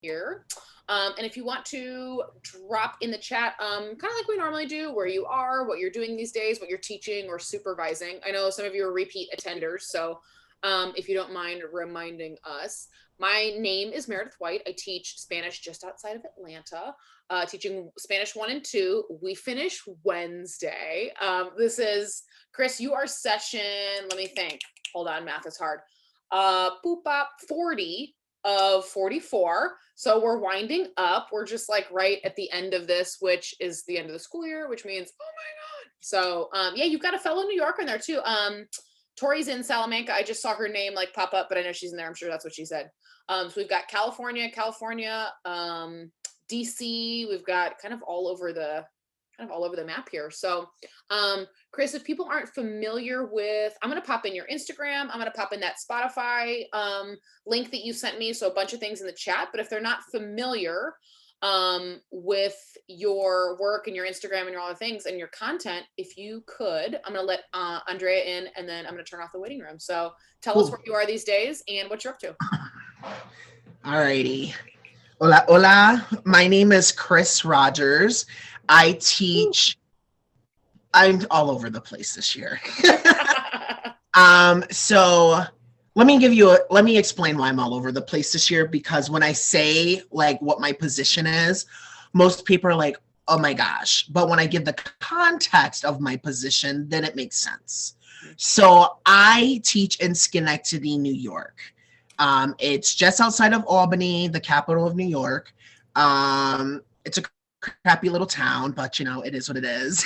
here. And if you want to drop in the chat, kind of like we normally do, where you are, what you're doing these days, what you're teaching or supervising. I know some of you are repeat attenders, so if you don't mind reminding us. My name is Meredith White. I teach Spanish just outside of Atlanta, teaching Spanish 1 and 2. We finish Wednesday. This is, Chris, you are session, let me think. Hold on, math is hard. 40 of 44. So we're winding up. We're just like right at the end of this, which is the end of the school year, which means, oh my God. So yeah, you've got a fellow New Yorker in there too. Tori's in Salamanca. I just saw her name like pop up, but I know she's in there. I'm sure that's what she said. So we've got California, DC. We've got kind of all over the map here. So, Chris, if people aren't familiar with, I'm going to pop in your Instagram. I'm going to pop in that Spotify link that you sent me. So a bunch of things in the chat, but if they're not familiar with your work and your Instagram and your other things and your content, if you could, I'm going to let Andrea in, and then I'm going to turn off the waiting room. So tell us where you are these days and what you're up to. All righty. Hola, hola. My name is Chris Rogers. I teach, I'm all over the place this year. So let me explain why I'm all over the place this year, because when I say like what my position is, most people are like, oh my gosh. But when I give the context of my position, then it makes sense. So I teach in Schenectady, New York. It's just outside of Albany, the capital of New York. It's a crappy little town, but you know, it is what it is.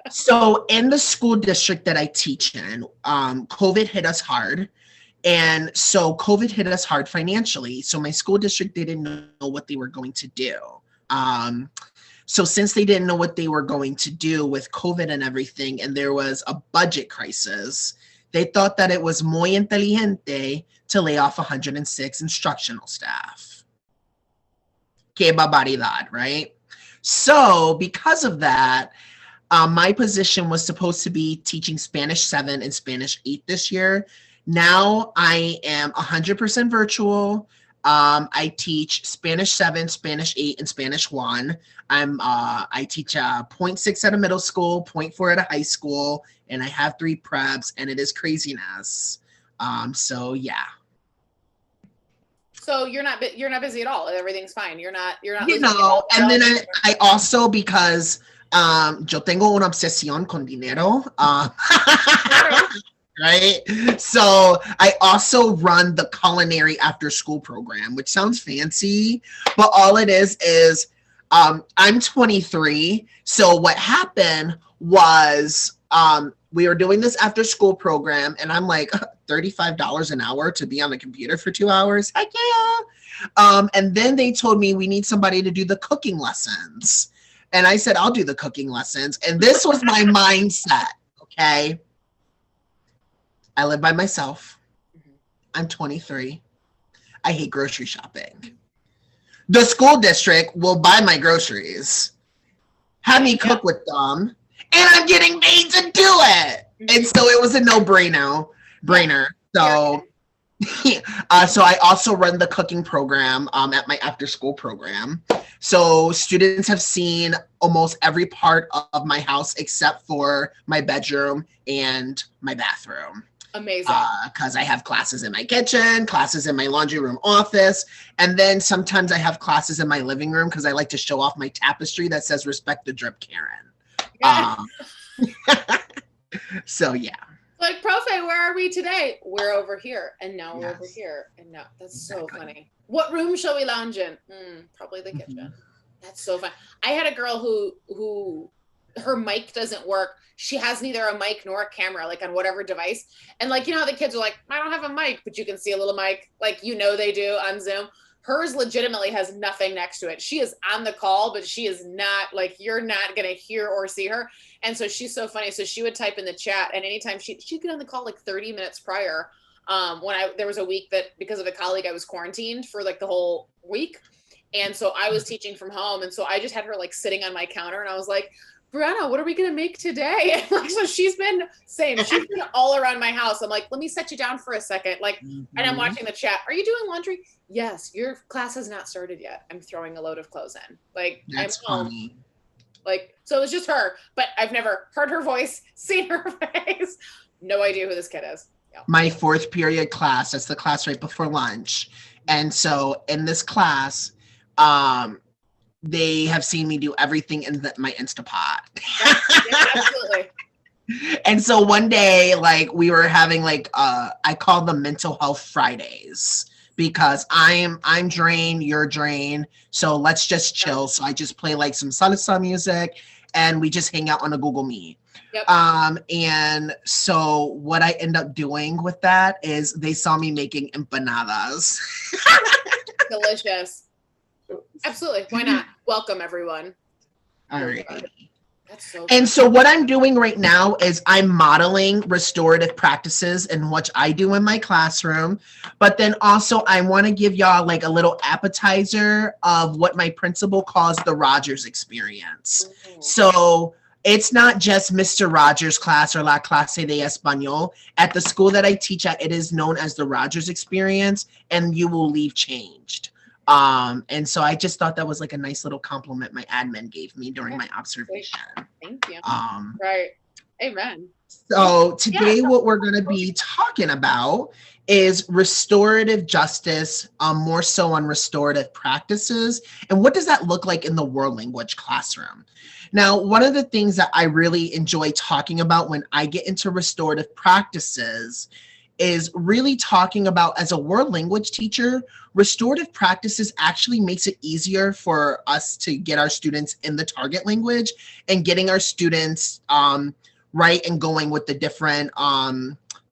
So in the school district that I teach in, COVID hit us hard. And so COVID hit us hard financially. So my school district, they didn't know what they were going to do. So since they didn't know what they were going to do with COVID and everything, and there was a budget crisis, they thought that it was muy inteligente to lay off 106 instructional staff. Que barbaridad, right? So because of that, my position was supposed to be teaching Spanish 7 and Spanish 8 this year. Now I am 100% virtual. I teach Spanish 7, Spanish 8, and Spanish 1. I teach 0.6 at a middle school, 0.4 at a high school, and I have 3 preps, and it is craziness. So yeah. So you're not busy at all. Everything's fine. You're not. You know, and then I also, because yo tengo una obsesión con dinero. Right? So I also run the culinary after school program, which sounds fancy, but all it is I'm 23. So what happened was we were doing this after school program, and I'm like, $35 an hour to be on the computer for 2 hours? Heck yeah. And then they told me we need somebody to do the cooking lessons. And I said, I'll do the cooking lessons. And this was my mindset, okay? I live by myself. I'm 23. I hate grocery shopping. The school district will buy my groceries, have me cook with them, and I'm getting paid to do it. And so it was a no-brainer. So, so I also run the cooking program at my after-school program. So students have seen almost every part of my house except for my bedroom and my bathroom. Amazing. Because I have classes in my kitchen, classes in my laundry room office, and then sometimes I have classes in my living room because I like to show off my tapestry that says "Respect the Drip, Karen." So yeah. Like, Profe, where are we today? We're over here, and now we're over here, and now that's so funny. What room shall we lounge in? Probably the kitchen. That's so fun. I had a girl who her mic doesn't work. She has neither a mic nor a camera, like on whatever device. And like, you know how the kids are like, I don't have a mic, but you can see a little mic, like, you know, they do on Zoom. Hers legitimately has nothing next to it. She is on the call, but she is not, like, you're not going to hear or see her. And so she's so funny. So she would type in the chat, and anytime she'd get on the call like 30 minutes prior. There was a week that because of a colleague, I was quarantined for like the whole week. And so I was teaching from home. And so I just had her like sitting on my counter, and I was like, Brianna, what are we gonna make today? Like, so she's been all around my house. I'm like, let me set you down for a second. Like, and I'm watching the chat. Are you doing laundry? Yes, your class has not started yet. I'm throwing a load of clothes in. Like, That's I'm home. funny. Like, so it was just her, but I've never heard her voice, seen her face. No idea who this kid is. Yeah. My fourth period class, that's the class right before lunch. And so in this class, they have seen me do everything in my Instapot. Yeah, absolutely. And so one day, like, we were having like I call them mental health Fridays, because I'm drained, you're drained, so let's just chill. So I just play like some salsa music and we just hang out on a Google Meet. Yep. And so what I end up doing with that is they saw me making empanadas. Delicious. Absolutely. Why not? Welcome, everyone. All right. That's so and so what I'm doing right now is I'm modeling restorative practices in what I do in my classroom. But then also I want to give y'all like a little appetizer of what my principal calls the Rogers experience. Mm-hmm. So it's not just Mr. Rogers' class or La Clase de Español. At the school that I teach at, it is known as the Rogers experience, and you will leave changed. And so I just thought that was like a nice little compliment my admin gave me during my observation. Thank you. Right. Amen. So today what we're going to be talking about is restorative justice, more so on restorative practices. And what does that look like in the world language classroom? Now, one of the things that I really enjoy talking about when I get into restorative practices is really talking about, as a world language teacher, restorative practices actually makes it easier for us to get our students in the target language and getting our students right and going with the different,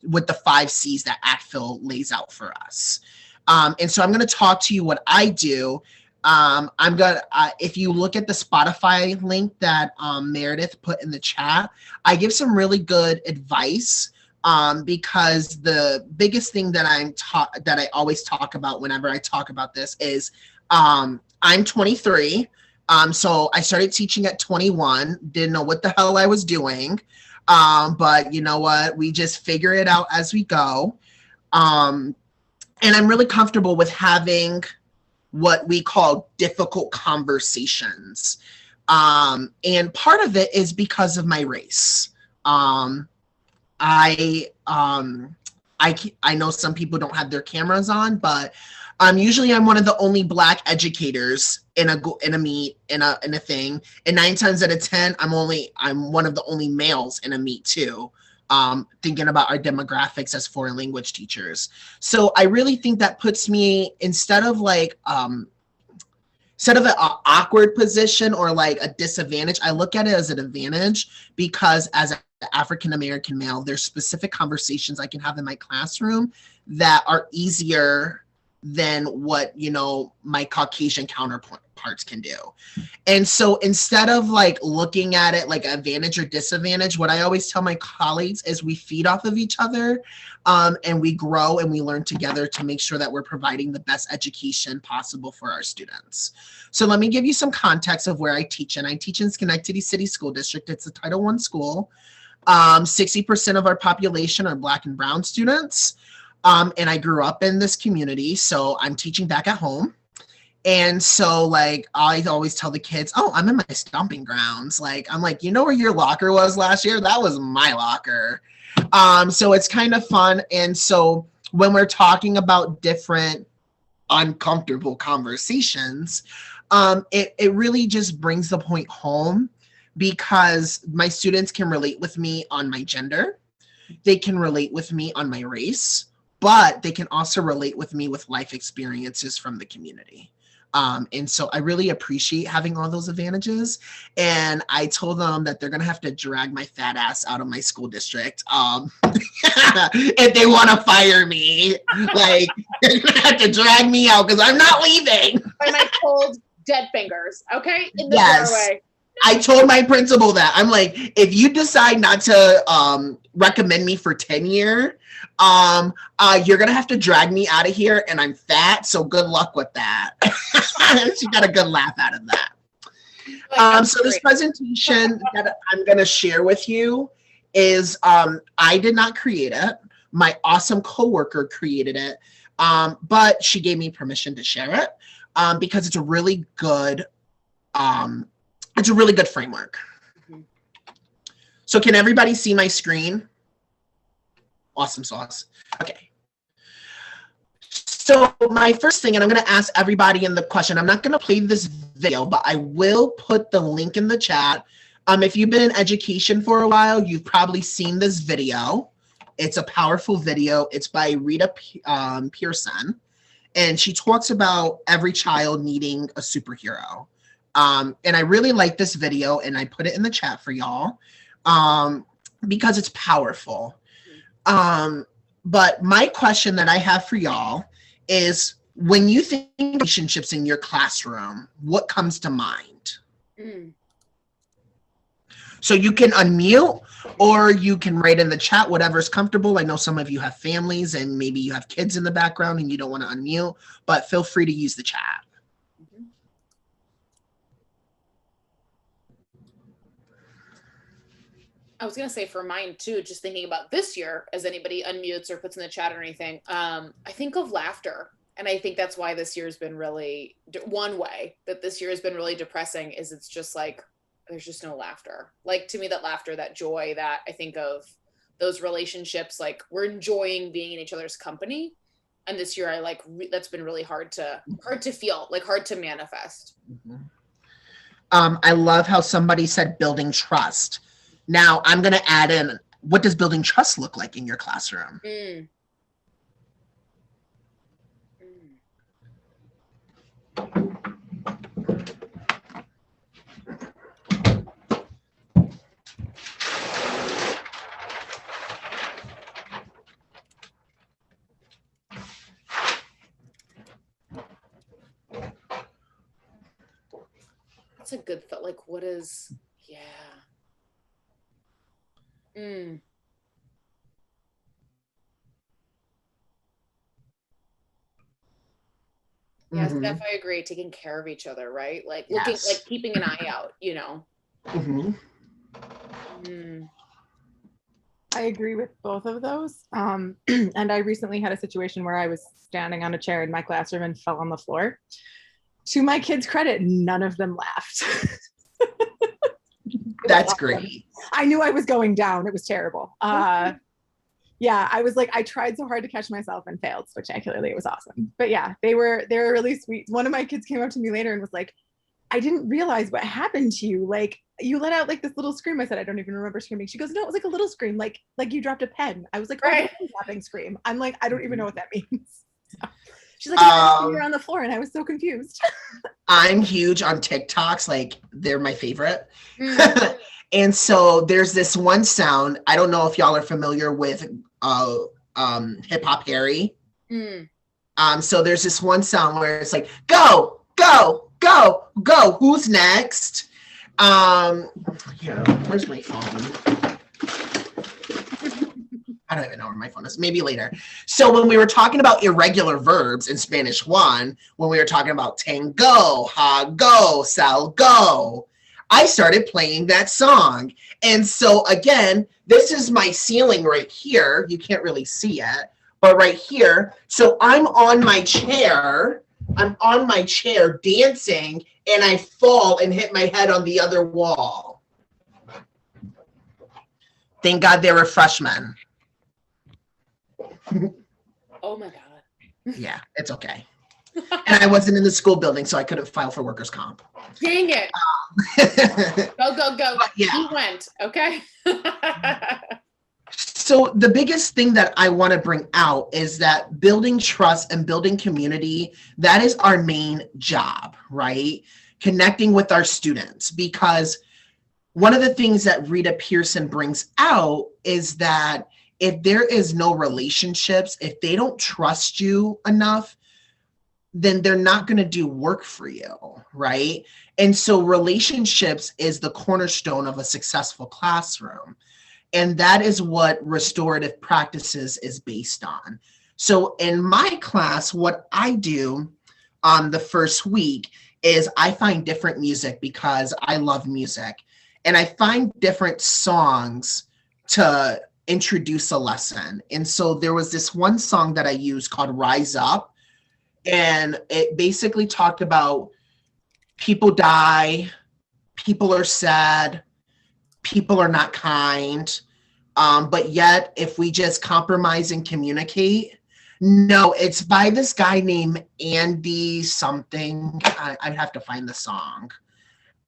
with the 5 C's that ACTFL lays out for us. And so I'm gonna talk to you what I do. If you look at the Spotify link that Meredith put in the chat, I give some really good advice. Because the biggest thing that I always talk about whenever I talk about this is I'm 23. So I started teaching at 21, didn't know what the hell I was doing. But you know what? We just figure it out as we go. And I'm really comfortable with having what we call difficult conversations. And part of it is because of my race. I know some people don't have their cameras on, but usually I'm one of the only Black educators in a meet, in a thing, and 9 times out of 10 I'm one of the only males in a meet too. Thinking about our demographics as foreign language teachers, so I really think that puts me instead of an awkward position or like a disadvantage, I look at it as an advantage, because as an African-American male, there's specific conversations I can have in my classroom that are easier than what, my Caucasian counterparts can do. And so instead of like looking at it like advantage or disadvantage, what I always tell my colleagues is we feed off of each other, and we grow and we learn together to make sure that we're providing the best education possible for our students. So let me give you some context of where I teach. And I teach in Schenectady City School District. It's a Title I school. 60% of our population are Black and Brown students. And I grew up in this community, so I'm teaching back at home. And so like, I always tell the kids, oh, I'm in my stomping grounds. Like, I'm like, you know where your locker was last year? That was my locker. So it's kind of fun. And so when we're talking about different uncomfortable conversations, it really just brings the point home, because my students can relate with me on my gender, they can relate with me on my race, but they can also relate with me with life experiences from the community. And so I really appreciate having all those advantages. And I told them that they're going to have to drag my fat ass out of my school district. If they want to fire me, like, they're going to have to drag me out, because I'm not leaving. By my cold, dead fingers, okay? In the doorway. I told my principal that. I'm like, if you decide not to recommend me for tenure, you're going to have to drag me out of here, and I'm fat, so good luck with that. She got a good laugh out of that. So this presentation that I'm going to share with you is I did not create it. My awesome coworker created it, but she gave me permission to share it because it's a really good framework. Mm-hmm. So can everybody see my screen? Awesome sauce. Okay. So my first thing, and I'm going to ask everybody in the question, I'm not going to play this video, but I will put the link in the chat. If you've been in education for a while, you've probably seen this video. It's a powerful video. It's by Rita Pearson, and she talks about every child needing a superhero. And I really like this video, and I put it in the chat for y'all because it's powerful. But my question that I have for y'all is, when you think relationships in your classroom, what comes to mind? So you can unmute or you can write in the chat, whatever's comfortable. I know some of you have families and maybe you have kids in the background and you don't want to unmute, but feel free to use the chat. I was going to say for mine too, just thinking about this year, as anybody unmutes or puts in the chat or anything, I think of laughter. And I think that's why this year's been really, one way that this year has been really depressing is it's just like, there's just no laughter. Like, to me, that laughter, that joy, that I think of those relationships, like we're enjoying being in each other's company. And this year that's been really hard to feel, like hard to manifest. Mm-hmm. I love how somebody said building trust. Now I'm going to add in, what does building trust look like in your classroom? That's a good thought. Like, what is, yeah. Yeah, Steph, I agree. Taking care of each other, right? Like looking, like keeping an eye out, you know. I agree with both of those. And I recently had a situation where I was standing on a chair in my classroom and fell on the floor. To my kids' credit, none of them laughed. That's great. I knew I was going down. It was terrible. Yeah, I was like, I tried so hard to catch myself and failed spectacularly. It was awesome. But yeah, they were really sweet. One of my kids came up to me later and was like, I didn't realize what happened to you. Like, you let out like this little scream. I said, I don't even remember screaming. She goes, no, it was like a little scream, like you dropped a pen. I was like, right. Oh, laughing scream. I'm like, I don't even know what that means. So, she's like, you're on the floor, and I was so confused. I'm huge on TikToks. Like, they're my favorite. And so there's this one sound. I don't know if y'all are familiar with Hip Hop Harry. So there's this one sound where it's like, go, go, go, go. Who's next? Where's my phone? I don't even know where my phone is. Maybe later. So when we were talking about irregular verbs in Spanish 1, when we were talking about tango, ha, go, sal, go, I started playing that song. And so again, this is my ceiling right here. You can't really see it, but right here. So I'm on my chair dancing, and I fall and hit my head on the other wall. Thank God they were freshmen. Oh my God. Yeah, it's okay. And I wasn't in the school building, so I couldn't file for workers' comp. Dang it. Go, go, go. Yeah. He went, okay? So the biggest thing that I want to bring out is that building trust and building community, that is our main job, right? Connecting with our students, because one of the things that Rita Pearson brings out is that if there is no relationships, if they don't trust you enough, then they're not going to do work for you, right? And so relationships is the cornerstone of a successful classroom. And that is what restorative practices is based on. So in my class, what I do on the first week is I find different music because I love music. And I find different songs to introduce a lesson. And so there was this one song that I used called Rise Up. And it basically talked about people die, people are sad, people are not kind. But yet, if we just compromise and communicate, no, it's by this guy named Andy something. I'd have to find the song.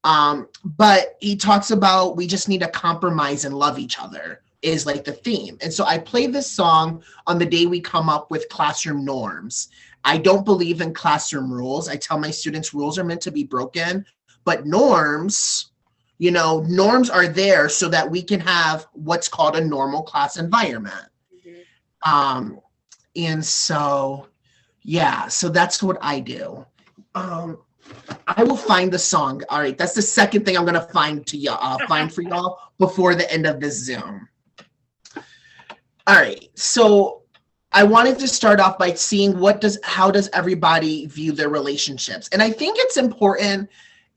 But he talks about we just need to compromise and love each other is like the theme. And so I play this song on the day we come up with classroom norms. I don't believe in classroom rules. I tell my students rules are meant to be broken, but norms, norms are there so that we can have what's called a normal class environment. Mm-hmm. And so, yeah, so that's what I do. I will find the song. All right, that's the second thing I'm going to find for y'all before the end of this Zoom. All right, so I wanted to start off by seeing how does everybody view their relationships? And I think it's important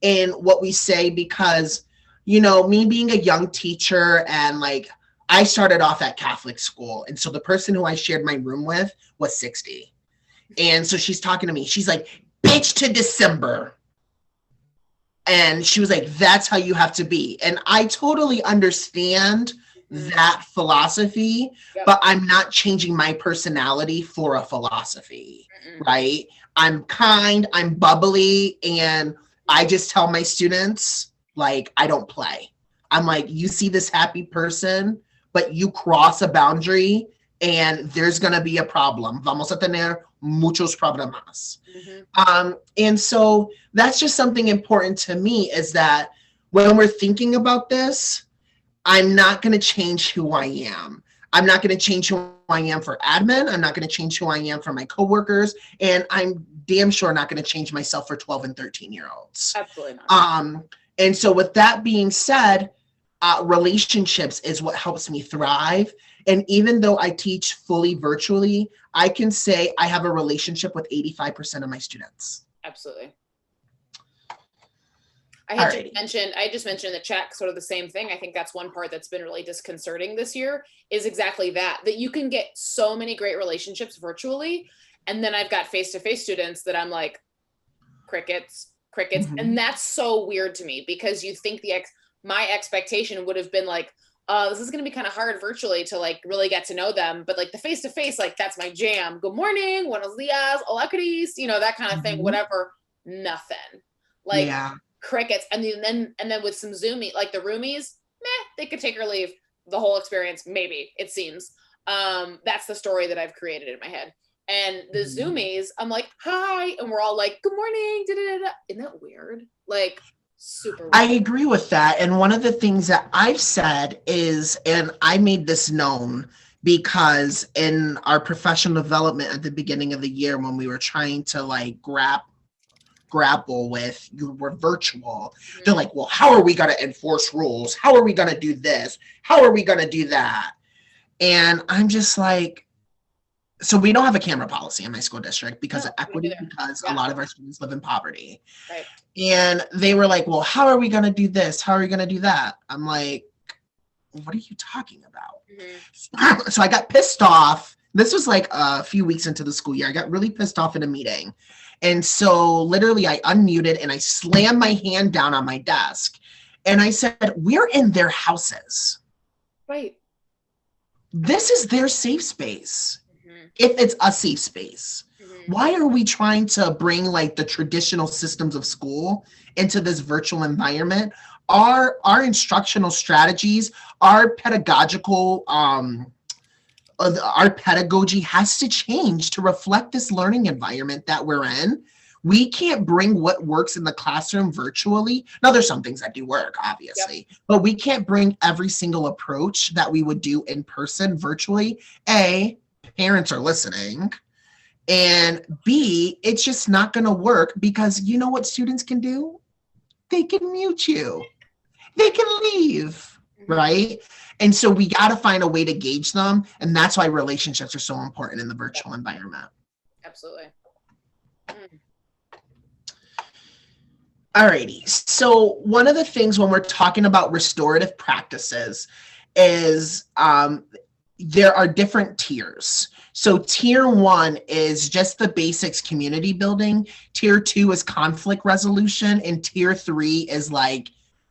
in what we say because, me being a young teacher and like I started off at Catholic school. And so the person who I shared my room with was 60. And so she's talking to me. She's like, bitch to December. And she was like, that's how you have to be. And I totally understand that philosophy, but I'm not changing my personality for a philosophy, right? I'm kind, I'm bubbly, and I just tell my students, like, I don't play. I'm like, you see this happy person, but you cross a boundary and there's going to be a problem. Vamos a tener muchos problemas. And so that's just something important to me is that when we're thinking about this, I'm not going to change who I am. I'm not going to change who I am for admin. I'm not going to change who I am for my coworkers. And I'm damn sure not going to change myself for 12 and 13-year-olds. Absolutely not. And so with that being said, relationships is what helps me thrive. And even though I teach fully virtually, I can say I have a relationship with 85% of my students. Absolutely. I just mentioned in the chat sort of the same thing. I think that's one part that's been really disconcerting this year is exactly that you can get so many great relationships virtually. And then I've got face-to-face students that I'm like, crickets. Mm-hmm. And that's so weird to me because you think my expectation would have been like, this is going to be kind of hard virtually to like really get to know them. But like the face-to-face, like that's my jam. Good morning, buenos dias, hola Cris, that kind of thing, whatever, nothing. Like, yeah. Crickets. And then with some Zoomy, like the roomies, they could take or leave the whole experience. Maybe it seems, that's the story that I've created in my head. And the Zoomies, I'm like, hi. And we're all like, good morning. Da-da-da-da. Isn't that weird? Like super weird. I agree with that. And one of the things that I've said is, and I made this known because in our professional development at the beginning of the year, when we were trying to like grapple with we're virtual, they're like, well, how are we going to enforce rules? How are we going to do this? How are we going to do that? And I'm just like, so we don't have a camera policy in my school district because of equity, because a lot of our students live in poverty. Right. And they were like, well, how are we going to do this? How are we going to do that? I'm like, what are you talking about? So I got pissed off. This was like a few weeks into the school year. I got really pissed off in a meeting. And so literally I unmuted and I slammed my hand down on my desk and I said, we're in their houses. Right. This is their safe space. If it's a safe space. Why are we trying to bring like the traditional systems of school into this virtual environment? Our instructional strategies, our pedagogical, our pedagogy has to change to reflect this learning environment that we're in. We can't bring what works in the classroom virtually. Now, there's some things that do work, obviously, but we can't bring every single approach that we would do in person virtually. A, parents are listening, and B, it's just not going to work because you know what students can do? They can mute you. They can leave, right? And so we got to find a way to gauge them. And that's why relationships are so important in the virtual. Absolutely. Alrighty. So one of the things when we're talking about restorative practices is there are different tiers. So tier 1 is just the basics, community building. Tier 2 is conflict resolution, and tier 3 is like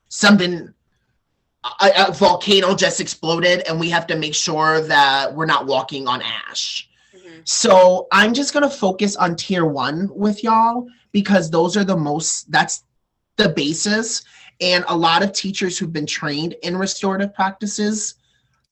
something, a volcano just exploded and we have to make sure that we're not walking on ash. So I'm just going to focus on tier 1 with y'all because those are that's the basis. And a lot of teachers who've been trained in restorative practices,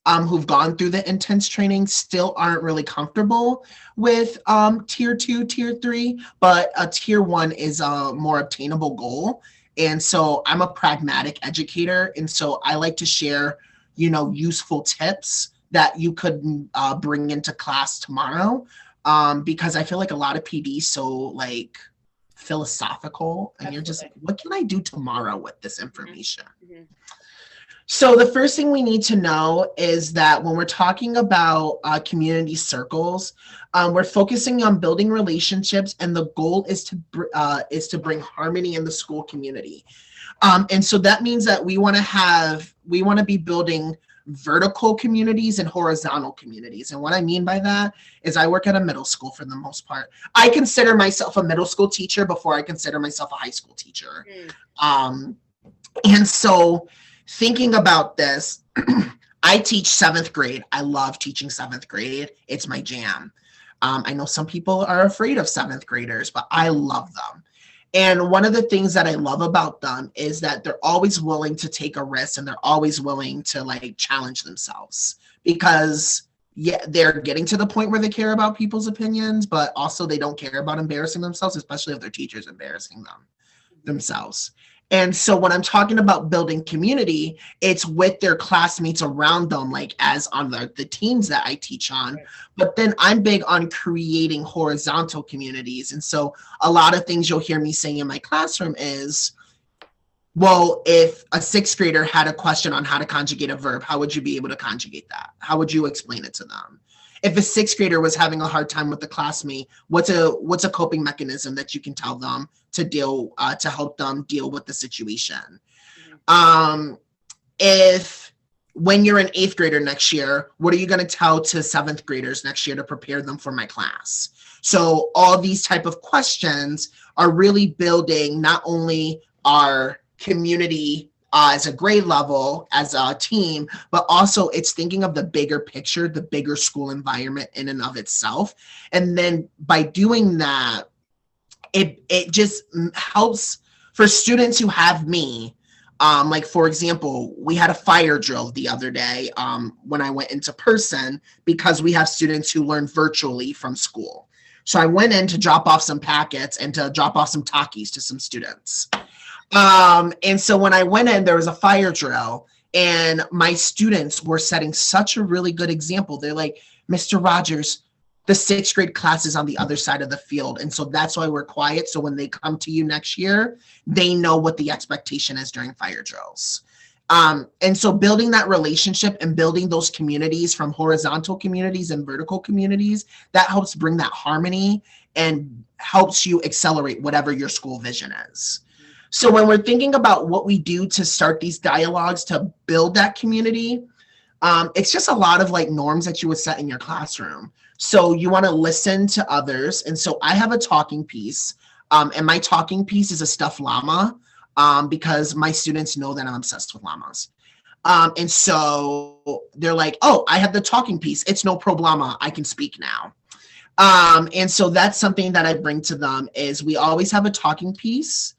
who've gone through the intense training, still aren't really comfortable with tier 2, tier 3, but a tier 1 is a more obtainable goal. And so I'm a pragmatic educator. And so I like to share, useful tips that you could bring into class tomorrow, because I feel like a lot of PD so like philosophical, and you're just like, what can I do tomorrow with this information? So the first thing we need to know is that when we're talking about community circles, we're focusing on building relationships, and the goal is to bring harmony in the school community. And so that means that we want to be building vertical communities and horizontal communities. And what I mean by that is I work at a middle school for the most part. I consider myself a middle school teacher before I consider myself a high school teacher. And so thinking about this, I teach 7th grade. I love teaching 7th grade. It's my jam. I know some people are afraid of 7th graders, but I love them. And one of the things that I love about them is that they're always willing to take a risk, and they're always willing to like challenge themselves, because they're getting to the point where they care about people's opinions, but also they don't care about embarrassing themselves, especially if their teacher's embarrassing themselves. And so when I'm talking about building community, it's with their classmates around them, like as on the teams that I teach on. But then I'm big on creating horizontal communities. And so a lot of things you'll hear me saying in my classroom is, well, if a 6th grader had a question on how to conjugate a verb, how would you be able to conjugate that? How would you explain it to them? If a 6th grader was having a hard time with a classmate, what's a coping mechanism that you can tell them to help them deal with the situation? If when you're an 8th grader next year, what are you going to tell to 7th graders next year to prepare them for my class? So all these type of questions are really building not only our community as a grade level, as a team, but also it's thinking of the bigger picture, the bigger school environment in and of itself. And then by doing that, it just helps for students who have me. Like, for example, we had a fire drill the other day when I went into person, because we have students who learn virtually from school. So I went in to drop off some packets and to drop off some Takis to some students. And so when I went in, there was a fire drill, and my students were setting such a really good example. They're like, Mr. Rogers, the 6th grade class is on the other side of the field. And so that's why we're quiet. So when they come to you next year, they know what the expectation is during fire drills. And so building that relationship and building those communities, from horizontal communities and vertical communities, that helps bring that harmony and helps you accelerate whatever your school vision is. So when we're thinking about what we do to start these dialogues to build that community, it's just a lot of like norms that you would set in your classroom. So you want to listen to others. And so I have a talking piece, and my talking piece is a stuffed llama, because my students know that I'm obsessed with llamas. And so they're like, oh, I have the talking piece. It's no problema. I can speak now. And so that's something that I bring to them is we always have a talking piece.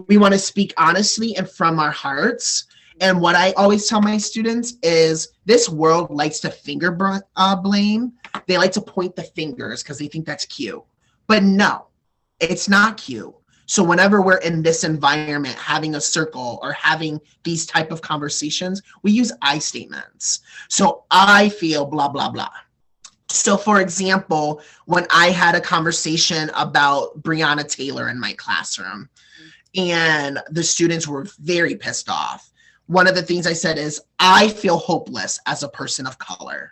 We want to speak honestly and from our hearts. And what I always tell my students is this world likes to finger blame. They like to point the fingers because they think that's cute. But no, it's not cute. So whenever we're in this environment, having a circle or having these type of conversations, we use I statements. So I feel blah, blah, blah. So for example, when I had a conversation about Breonna Taylor in my classroom, and the students were very pissed off, one of the things I said is, I feel hopeless as a person of color.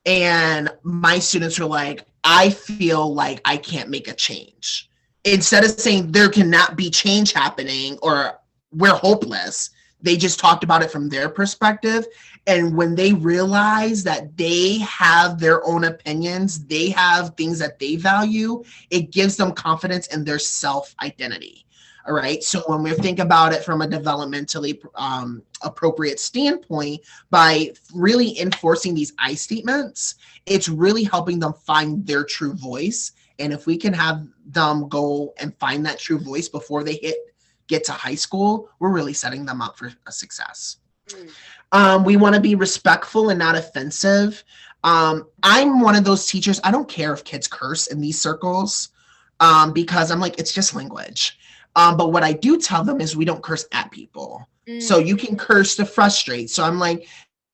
And my students were like, I feel like I can't make a change. instead of saying there cannot be change happening or we're hopeless, they just talked about it from their perspective. And when they realize that they have their own opinions, they have things that they value, it gives them confidence in their self-identity. All right. So when we think about it from a developmentally appropriate standpoint, by really enforcing these I statements, it's really helping them find their true voice. And if we can have them go and find that true voice before they get to high school, we're really setting them up for a success. We want to be respectful and not offensive. I'm one of those teachers, I don't care if kids curse in these circles, because I'm like, it's just language. But what I do tell them is we don't curse at people. So you can curse to frustrate. So I'm like,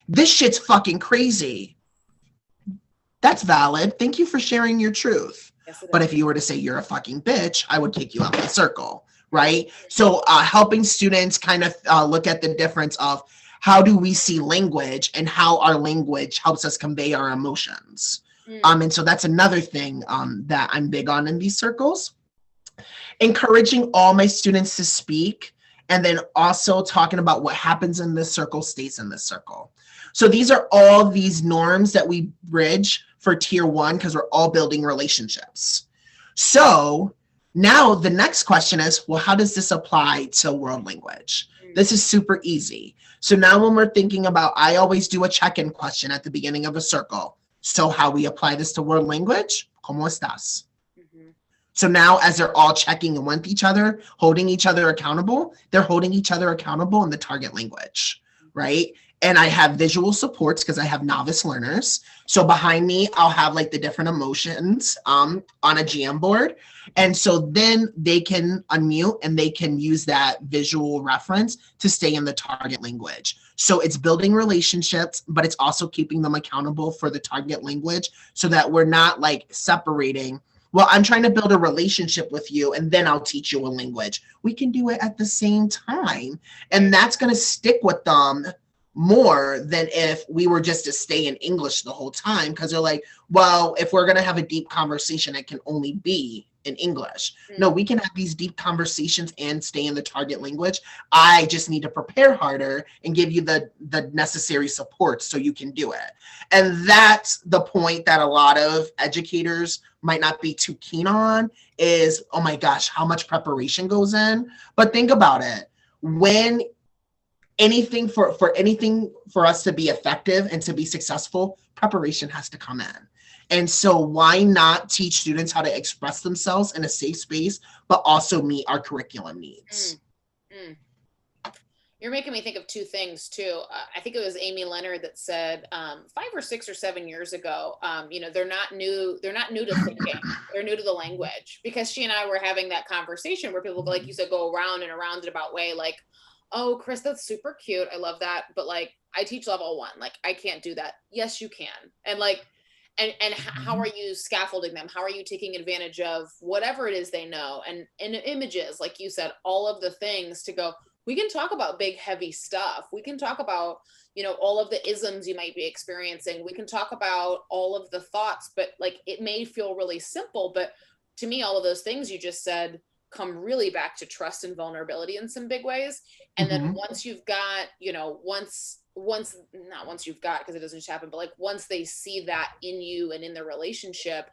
this shit's fucking crazy. That's valid. Thank you for sharing your truth. Yes, but if you were to say you're a fucking bitch, I would kick you out of the circle, right? So helping students kind of look at the difference of how do we see language and how our language helps us convey our emotions. And so that's another thing that I'm big on in these circles. Encouraging all my students to speak, and then also talking about what happens in this circle stays in this circle. So these are all these norms that we bridge for tier 1 because we're all building relationships. So now the next question is, well, how does this apply to world language? This is super easy. So now when we're thinking about, I always do a check-in question at the beginning of a circle. So how we apply this to world language? ¿Cómo estás? So now as they're all checking in with each other, holding each other accountable, they're holding each other accountable in the target language, right? And I have visual supports because I have novice learners. So behind me, I'll have like the different emotions on a Jamboard. And so then they can unmute and they can use that visual reference to stay in the target language. So it's building relationships, but it's also keeping them accountable for the target language so that we're not like separating. Well, I'm trying to build a relationship with you and then I'll teach you a language. We can do it at the same time. And that's going to stick with them more than if we were just to stay in English the whole time. Because they're like, well, if we're going to have a deep conversation, it can only be in English. No, we can have these deep conversations and stay in the target language. I just need to prepare harder and give you the necessary support so you can do it. And that's the point that a lot of educators might not be too keen on is, oh my gosh, how much preparation goes in? But think about it. When anything for anything for us to be effective and to be successful, preparation has to come in. And so why not teach students how to express themselves in a safe space, but also meet our curriculum needs? You're making me think of two things too. I think it was Amy Leonard that said 5 or 6 or 7 years ago, they're not new to thinking, they're new to the language, because she and I were having that conversation where people, like you said, go around and around in about way, like, oh, Chris, that's super cute. I love that. But like, I teach level 1, like I can't do that. Yes, you can. And like, and how are you scaffolding them? How are you taking advantage of whatever it is they know? And images, like you said, all of the things to go, we can talk about big, heavy stuff. We can talk about, all of the isms you might be experiencing. We can talk about all of the thoughts, but like, it may feel really simple, but to me, all of those things you just said come really back to trust and vulnerability in some big ways. And then once you've got, not once you've got, because it doesn't just happen, but like once they see that in you and in the relationship,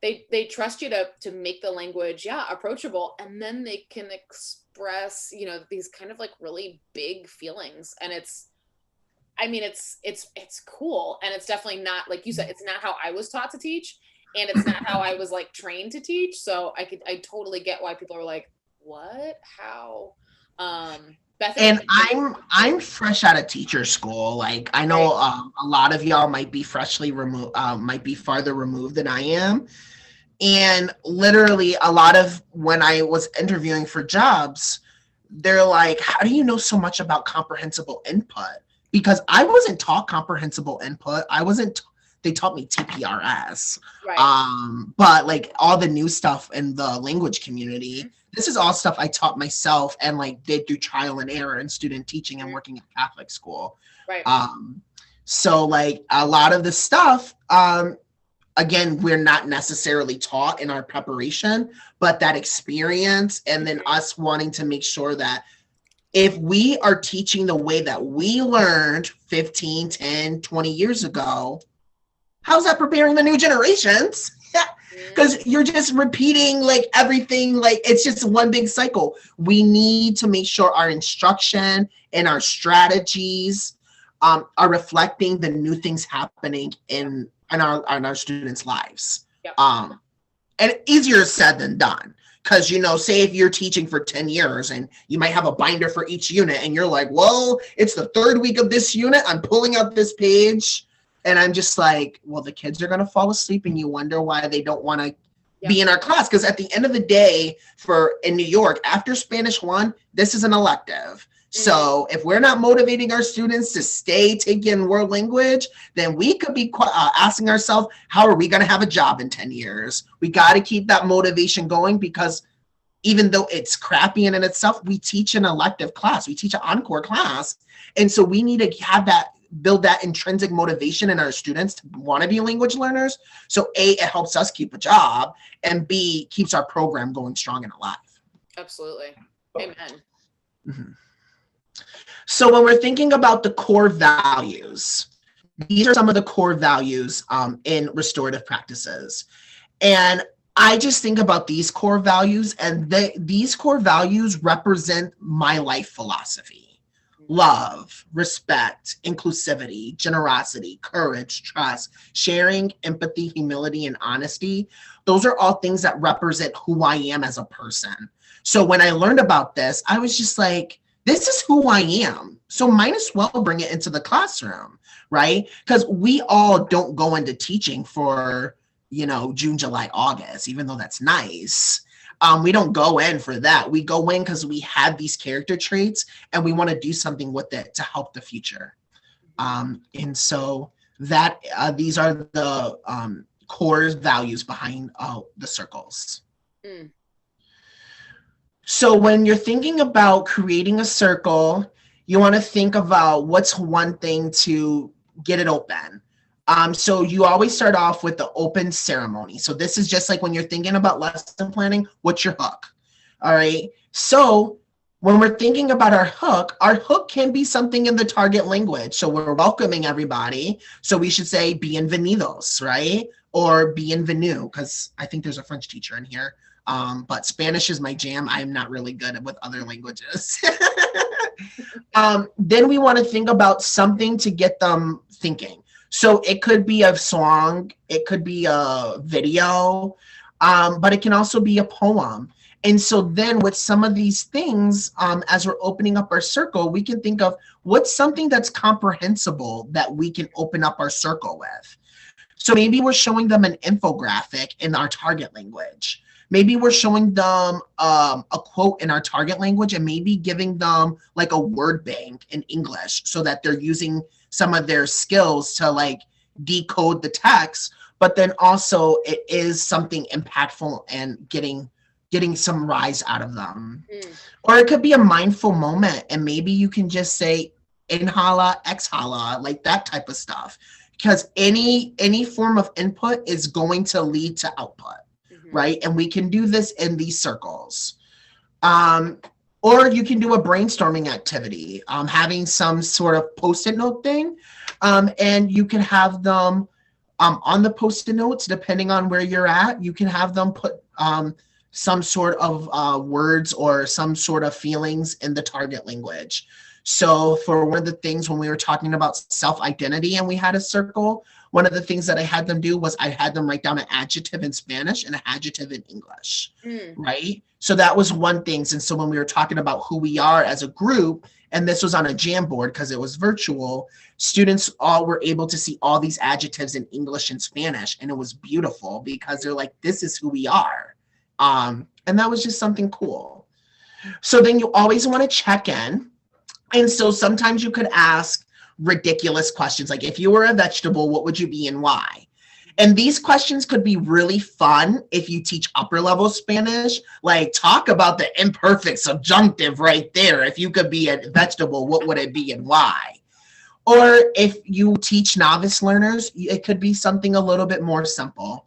they trust you to make the language, approachable. And then they can express, these kind of like really big feelings. And it's cool. And it's definitely not, like you said, it's not how I was taught to teach. And it's not how I was like trained to teach. So I totally get why people are like, what, how, Bethany. And I'm fresh out of teacher school. Like I know a lot of y'all might be freshly removed, might be farther removed than I am. And literally a lot of when I was interviewing for jobs, they're like, how do you know so much about comprehensible input? Because I wasn't taught comprehensible input. They taught me TPRS. Right. But like all the new stuff in the language community, this is all stuff I taught myself and like did through trial and error in student teaching and working at Catholic school. Right. So like a lot of the stuff, again, we're not necessarily taught in our preparation, but that experience and then us wanting to make sure that if we are teaching the way that we learned 15, 10, 20 years ago, how's that preparing the new generations? Because you're just repeating like everything, like it's just one big cycle. We need to make sure our instruction and our strategies are reflecting the new things happening in our students' lives. Yep. And easier said than done. Because, you know, say if you're teaching for 10 years and you might have a binder for each unit and you're like, well, it's the third week of this unit. I'm pulling out this page. And I'm just like, well, the kids are going to fall asleep and you wonder why they don't want to be in our class. Because at the end of the day, in New York, after Spanish 1, this is an elective. So if we're not motivating our students to stay taking world language, then we could be asking ourselves, how are we going to have a job in 10 years? We got to keep that motivation going, because even though it's crappy in itself, we teach an elective class. We teach an encore class. And so we need to have that, build that intrinsic motivation in our students to want to be language learners. So A, it helps us keep a job, and B, keeps our program going strong and alive. Absolutely. Amen. Mm-hmm. So when we're thinking about the core values, these are some of the core values in restorative practices. And I just think about these core values, and these core values represent my life philosophy. Love, respect, inclusivity, generosity, courage, trust, sharing, empathy, humility, and honesty. Those are all things that represent who I am as a person. So when I learned about this, I was just like, this is who I am. So might as well bring it into the classroom, right? Because we all don't go into teaching for, you know, June, July, August, even though that's nice. We don't go in for that. We go in because we have these character traits and we want to do something with it to help the future. And so that these are the core values behind the circles. So when you're thinking about creating a circle, you want to think about what's one thing to get it open. So you always start off with the open ceremony. So this is just like when you're thinking about lesson planning, what's your hook? All right. So when we're thinking about our hook can be something in the target language. So we're welcoming everybody. So we should say bienvenidos, right? Or bienvenue, because I think there's a French teacher in here. But Spanish is my jam. I'm not really good with other languages. Then we want to think about something to get them thinking. So it could be a song, it could be a video, but it can also be a poem. And so then with some of these things, as we're opening up our circle, we can think of what's something that's comprehensible that we can open up our circle with. So maybe we're showing them an infographic in our target language. Maybe we're showing them a quote in our target language, and maybe giving them like a word bank in English so that they're using some of their skills to like decode the text, but then also it is something impactful and getting some rise out of them. Or it could be a mindful moment, and maybe you can just say inhala, exhala, like that type of stuff, because any form of input is going to lead to output. Right? And we can do this in these circles. Or you can do a brainstorming activity, having some sort of Post-it note thing. And you can have them on the Post-it notes, depending on where you're at, you can have them put some sort of words or some sort of feelings in the target language. So for one of the things when we were talking about self-identity and we had a circle, one of the things that I had them do was I had them write down an adjective in Spanish and an adjective in English, right? So that was one thing. And so when we were talking about who we are as a group, and this was on a Jamboard because it was virtual, students all were able to see all these adjectives in English and Spanish. And it was beautiful because they're like, this is who we are. And that was just something cool. So then you always want to check in. And so sometimes you could ask ridiculous questions, like if you were a vegetable, what would you be and why? And these questions could be really fun if you teach upper level Spanish, like talk about the imperfect subjunctive right there. If you could be a vegetable, what would it be and why? Or if you teach novice learners, it could be something a little bit more simple.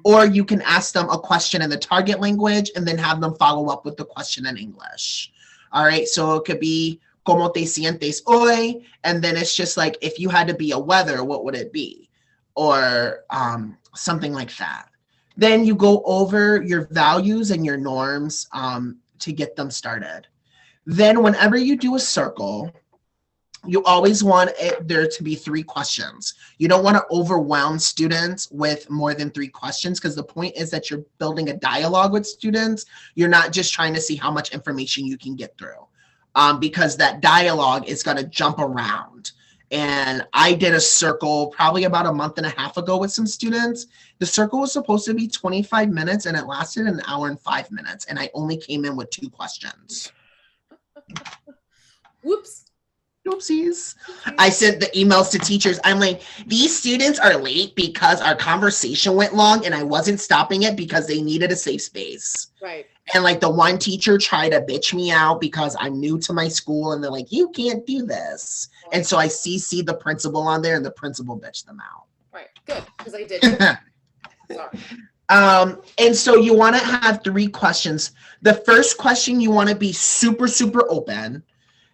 Or you can ask them a question in the target language and then have them follow up with the question in English. All right, so it could be, ¿Cómo te sientes hoy? And then it's just like, if you had to be a weather, what would it be? Or something like that. Then you go over your values and your norms to get them started. Then whenever you do a circle, you always want there to be 3 questions. You don't want to overwhelm students with more than 3 questions, because the point is that you're building a dialogue with students. You're not just trying to see how much information you can get through, because that dialogue is going to jump around. And I did a circle probably about a month and a half ago with some students. The circle was supposed to be 25 minutes and it lasted an hour and 5 minutes. And I only came in with 2 questions. Whoops. Oopsies. I sent the emails to teachers. I'm like, these students are late because our conversation went long and I wasn't stopping it because they needed a safe space. Right. And like the one teacher tried to bitch me out because I'm new to my school and they're like, you can't do this. And so I CC'd the principal on there and the principal bitched them out. Right. Good. Because I did. Sorry. And so you want to have 3 questions. The first question, you want to be super, super open.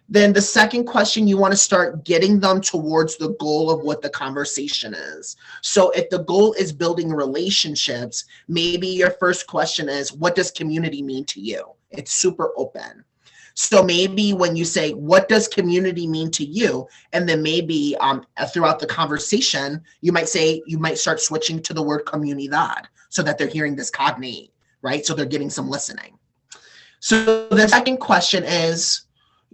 Then the second question, you want to start getting them towards the goal of what the conversation is. So if the goal is building relationships, maybe your first question is, what does community mean to you? It's super open. So maybe when you say, what does community mean to you? And then maybe throughout the conversation, you might start switching to the word comunidad so that they're hearing this cognate, right? So they're getting some listening. So the second question is,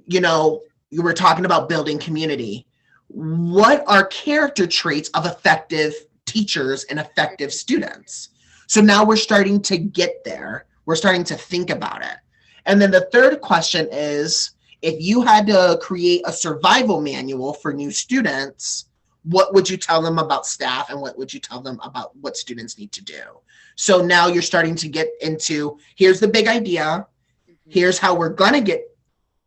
you were talking about building community. What are character traits of effective teachers and effective students? So now we're starting to get there. We're starting to think about it. And then the third question is, if you had to create a survival manual for new students, what would you tell them about staff and what would you tell them about what students need to do? So now you're starting to get into, here's the big idea. Here's how we're going to get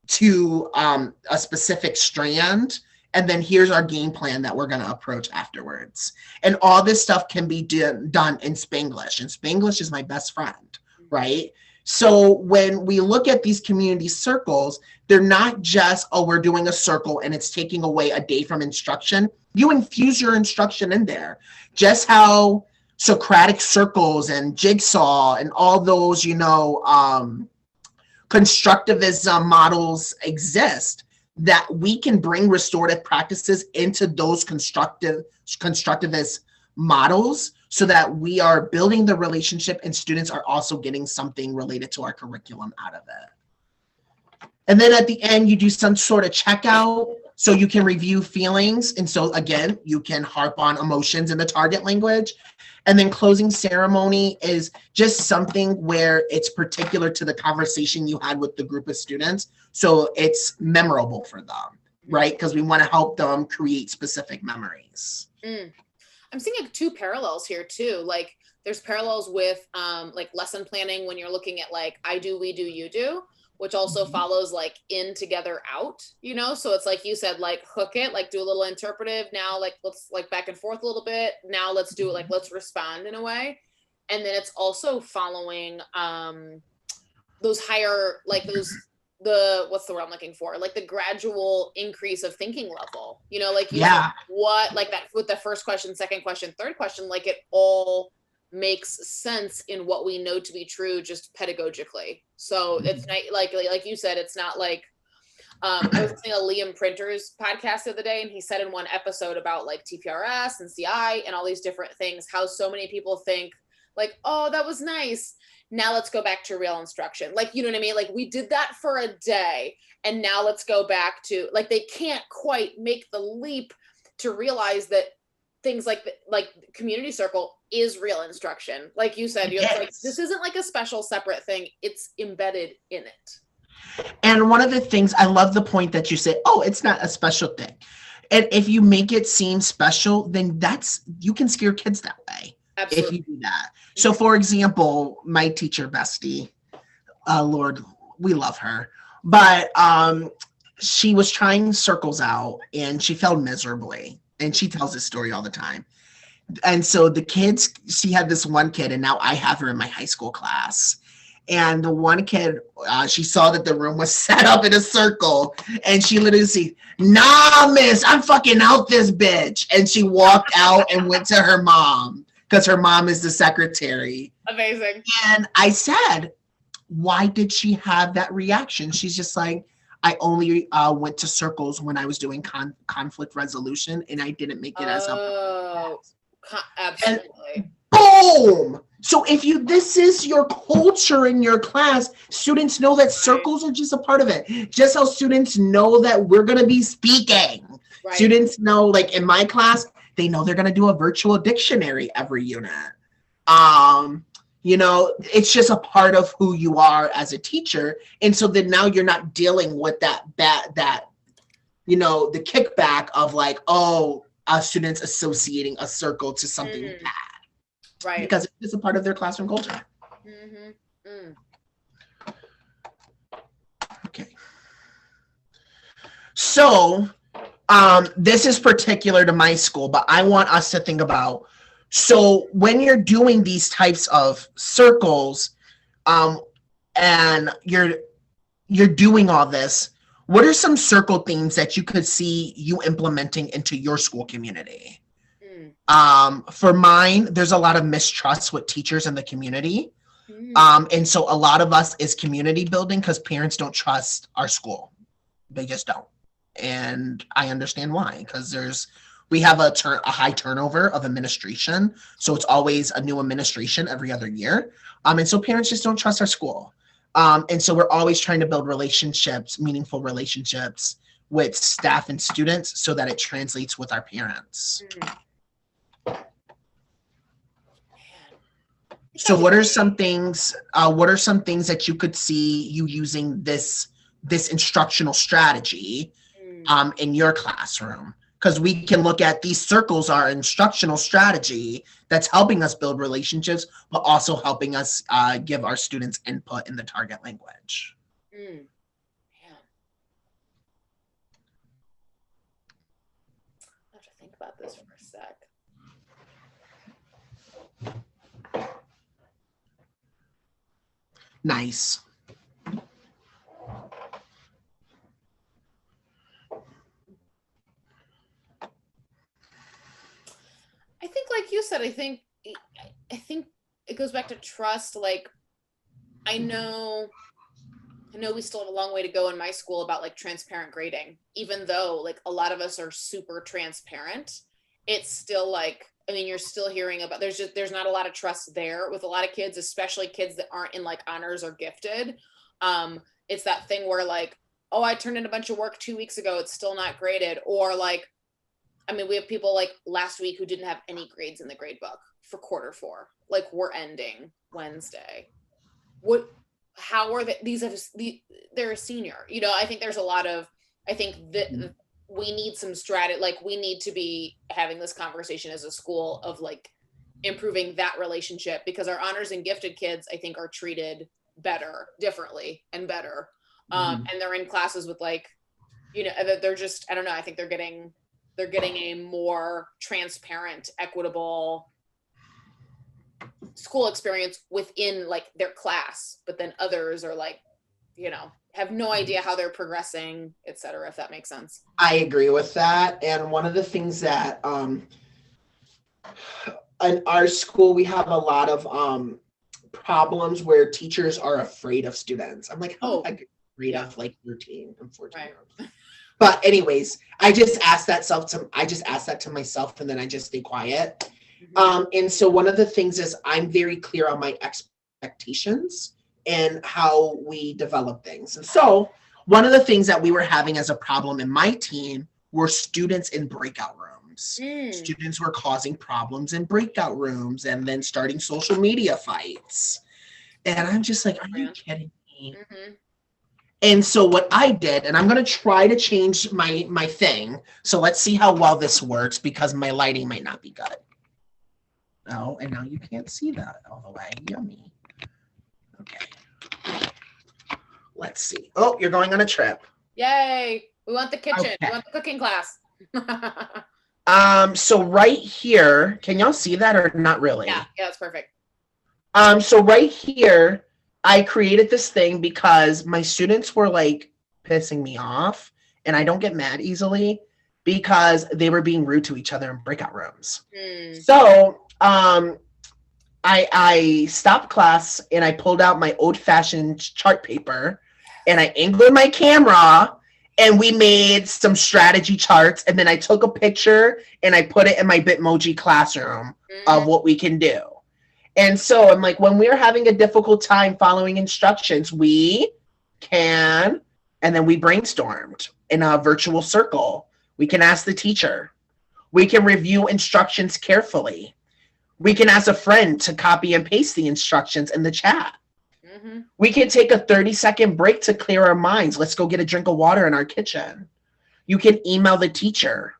to a specific strand, and then here's our game plan that we're going to approach afterwards. And all this stuff can be done in Spanglish, and Spanglish is my best friend, right? So when we look at these community circles, they're not just, oh, we're doing a circle and it's taking away a day from instruction. You infuse your instruction in there. Just how Socratic circles and jigsaw and all those, constructivism models exist, that we can bring restorative practices into those constructivist models so that we are building the relationship and students are also getting something related to our curriculum out of it. And then at the end, you do some sort of checkout so you can review feelings. And so again, you can harp on emotions in the target language. And then closing ceremony is just something where it's particular to the conversation you had with the group of students. So it's memorable for them, right? Because we want to help them create specific memories. I'm seeing 2 parallels here too. Like there's parallels with like lesson planning when you're looking at like I do, we do, you do, which also follows like in, together, out, so it's like you said, like hook it, like do a little interpretive, now like let's like back and forth a little bit, now let's do it, like let's respond in a way. And then it's also following those higher, like what's the word I'm looking for, like the gradual increase of thinking level, like you said, what, like that with the first question, second question, third question, like it all makes sense in what we know to be true just pedagogically. So it's not like you said, it's not like I was listening to Liam Printer's podcast the other day, and he said in one episode about like TPRS and CI and all these different things, how so many people think like, oh, that was nice, now let's go back to real instruction. Like, you know what I mean? Like we did that for a day and now let's go back to, like, they can't quite make the leap to realize that things like community circle is real instruction. Like you said, like, this isn't like a special separate thing. It's embedded in it. And one of the things, I love the point that you say, oh, it's not a special thing. And if you make it seem special, then you can scare kids that way. Absolutely. If you do that. So for example, my teacher bestie, Lord, we love her. But she was trying circles out and she failed miserably. And she tells this story all the time. And so the kids, she had this one kid, and now I have her in my high school class. And the one kid, she saw that the room was set up in a circle, and she literally said, "Nah, miss, I'm fucking out this bitch." And she walked out and went to her mom because her mom is the secretary. Amazing. And I said, why did she have that reaction? She's just like, I only went to circles when I was doing conflict resolution, and I didn't make it as a absolutely. And boom. So if this is your culture in your class, students know that circles are just a part of it. Just how students know that we're going to be speaking. Right. Students know, like in my class, they know they're going to do a virtual dictionary every unit. You know, it's just a part of who you are as a teacher. And so then now you're not dealing with that, you know, the kickback of like, oh, students associating a circle to something bad. Right. Because it's a part of their classroom culture. Okay. So this is particular to my school, but I want us to think about, so when you're doing these types of circles and you're doing all this, what are some circle themes that you could see you implementing into your school community? For mine, there's a lot of mistrust with teachers in the community. And so a lot of us is community building because parents don't trust our school. They just don't. And I understand why, because we have a high turnover of administration. So it's always a new administration every other year. And so parents just don't trust our school. And so we're always trying to build relationships, meaningful relationships with staff and students so that it translates with our parents. So what are some things that you could see you using this instructional strategy in your classroom? Because we can look at these circles are instructional strategy that's helping us build relationships, but also helping us give our students input in the target language. Yeah. I have to think about this for a sec. Nice. I think, like you said, I think it goes back to trust. Like, I know we still have a long way to go in my school about like transparent grading, even though like a lot of us are super transparent. It's still like, I mean, you're still hearing about, there's not a lot of trust there with a lot of kids, especially kids that aren't in like honors or gifted. It's that thing where like, oh, I turned in a bunch of work 2 weeks ago, it's still not graded. Or like, I mean, we have people like last week who didn't have any grades in the grade book for quarter 4. Like, we're ending Wednesday. How are they're a senior, you know? I think there's a lot of, I think that we need some strategy, like we need to be having this conversation as a school of like improving that relationship, because our honors and gifted kids, I think, are treated differently and better. And they're in classes with like, you know, they're just, I don't know, I think they're getting a more transparent, equitable school experience within like their class, but then others are like, you know, have no idea how they're progressing, et cetera, if that makes sense. I agree with that. And one of the things that in our school, we have a lot of problems where teachers are afraid of students. I'm like, how do I get afraid of like 13 and 14 year olds? But anyways, I just asked that to myself, and then I just stay quiet. And so one of the things is I'm very clear on my expectations and how we develop things. And so one of the things that we were having as a problem in my team were students in breakout rooms. Students were causing problems in breakout rooms and then starting social media fights. And I'm just like, are you kidding me? And so what I did, and I'm going to try to change my thing. So let's see how well this works, because my lighting might not be good. Oh, and now you can't see that all the way. Yummy. Okay. Let's see. Oh, you're going on a trip. Yay. We want the kitchen. Okay. We want the cooking class. So right here, can y'all see that or not really? Yeah, that's perfect. So right here, I created this thing because my students were like pissing me off, and I don't get mad easily because they were being rude to each other in breakout rooms. So I stopped class and I pulled out my old-fashioned chart paper and I angled my camera and we made some strategy charts, and then I took a picture and I put it in my Bitmoji classroom of what we can do. And so I'm like, when we're having a difficult time following instructions, we can, and then we brainstormed in a virtual circle. We can ask the teacher. We can review instructions carefully. We can ask a friend to copy and paste the instructions in the chat. We can take a 30-second break to clear our minds. Let's go get a drink of water in our kitchen. You can email the teacher.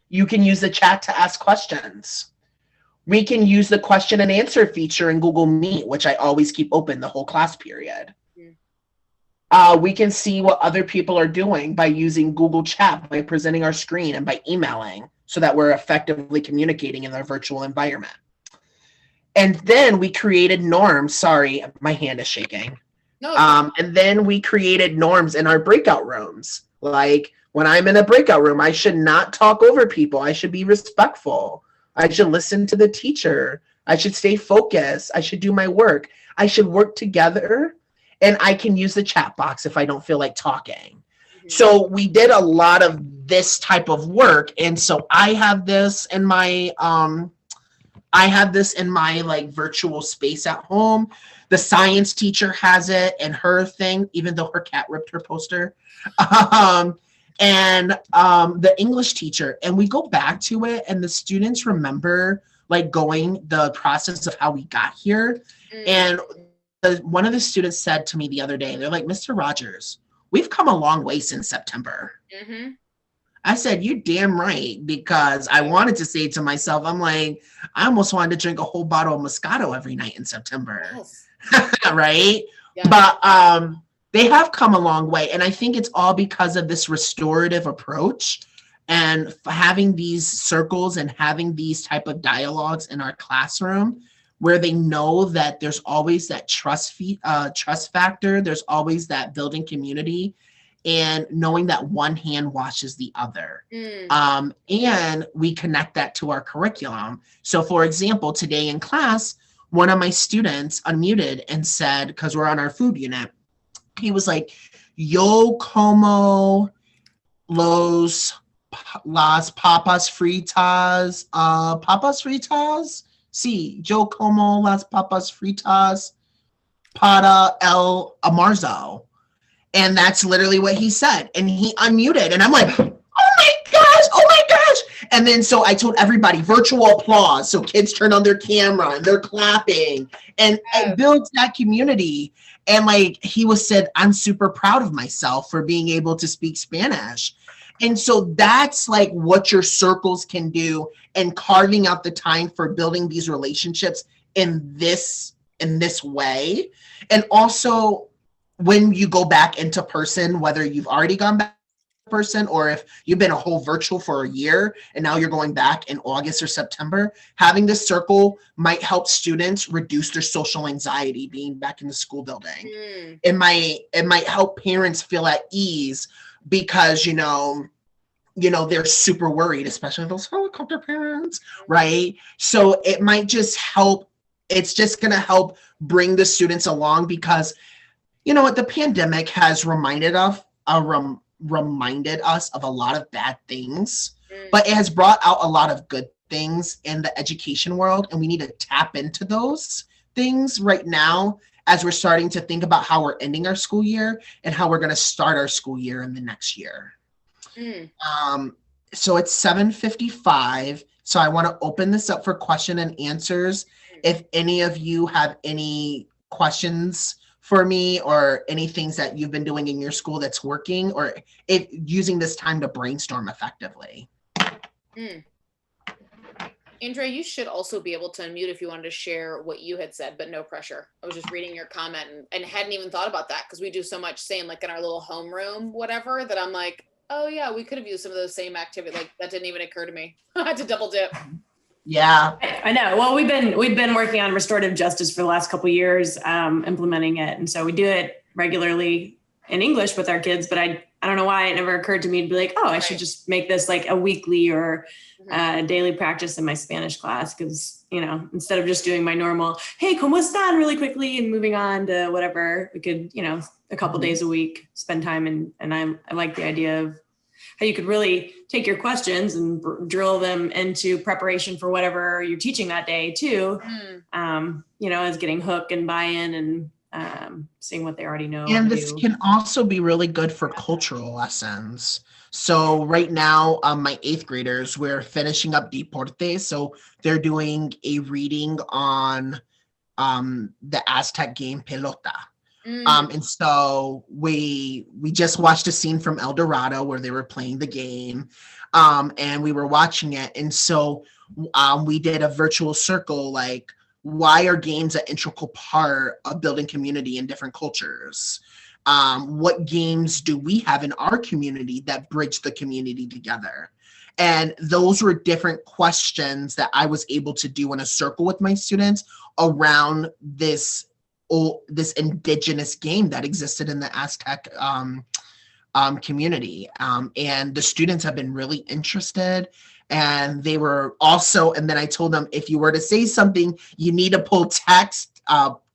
You can use the chat to ask questions. We can use the question and answer feature in Google Meet, which I always keep open the whole class period. We can see what other people are doing by using Google Chat, by presenting our screen, and by emailing so that we're effectively communicating in our virtual environment. And then we created norms. Sorry, my hand is shaking. No. And then we created norms in our breakout rooms. Like when I'm in a breakout room, I should not talk over people. I should be respectful. I should listen to the teacher. I should stay focused. I should do my work. I should work together. And I can use the chat box if I don't feel like talking. So we did a lot of this type of work. And so I have this in my like virtual space at home. The science teacher has it in her thing, even though her cat ripped her poster. And the English teacher, and we go back to it, and the students remember like going the process of how we got here. And one of the students said to me the other day, they're like, Mr. Rogers, we've come a long way since September. I said, you damn right, because I wanted to say to myself, I'm like, I almost wanted to drink a whole bottle of Moscato every night in September. Yes. Right? Yeah. But they have come a long way. And I think it's all because of this restorative approach and having these circles and having these type of dialogues in our classroom where they know that there's always that trust factor. There's always that building community. And knowing that one hand washes the other. And we connect that to our curriculum. So for example, today in class, one of my students unmuted and said, because we're on our food unit, he was like, yo como las papas fritas, sí, yo como las papas fritas para el almuerzo. And that's literally what he said. And he unmuted. And I'm like, oh my gosh. And then so I told everybody, virtual applause. So kids turn on their camera and they're clapping. And it builds that community. And like he said, I'm super proud of myself for being able to speak Spanish. And so that's like what your circles can do, and carving out the time for building these relationships in this way. And also, when you go back into person, whether you've already gone back to person or if you've been a whole virtual for a year and now you're going back in August or September, having this circle might help students reduce their social anxiety being back in the school building. It might help parents feel at ease because, you know, they're super worried, especially those helicopter parents, right? So it might just help. It's just going to help bring the students along because, you know what, the pandemic has reminded us of a lot of bad things, but it has brought out a lot of good things in the education world, and we need to tap into those things right now as we're starting to think about how we're ending our school year and how we're going to start our school year in the next year. So it's 7:55, so I want to open this up for question and answers. If any of you have any questions for me or any things that you've been doing in your school that's working, or if using this time to brainstorm effectively. Andrea, you should also be able to unmute if you wanted to share what you had said, but no pressure. I was just reading your comment and hadn't even thought about that because we do so much same, like in our little homeroom, whatever, that I'm like, oh yeah, we could have used some of those same activities. Like that didn't even occur to me. I had to double dip. Yeah. I know. Well, we've been working on restorative justice for the last couple of years, implementing it. And so we do it regularly in English with our kids, but I don't know why it never occurred to me to be like, oh, I should just make this like a weekly or daily practice in my Spanish class. Cause instead of just doing my normal, hey, ¿cómo están? Really quickly and moving on to whatever, we could, a couple days a week, spend time. And I like the idea of how you could really take your questions and drill them into preparation for whatever you're teaching that day too. As getting hook and buy-in and seeing what they already know. And this can also be really good for cultural lessons. So right now, my 8th graders, we're finishing up Deporte. So they're doing a reading on the Aztec game Pelota. And so we just watched a scene from El Dorado where they were playing the game, and we were watching it. And so we did a virtual circle, like, why are games an integral part of building community in different cultures? What games do we have in our community that bridge the community together? And those were different questions that I was able to do in a circle with my students around this indigenous game that existed in the Aztec community. And the students have been really interested, and they were also, and then I told them, if you were to say something, you need to pull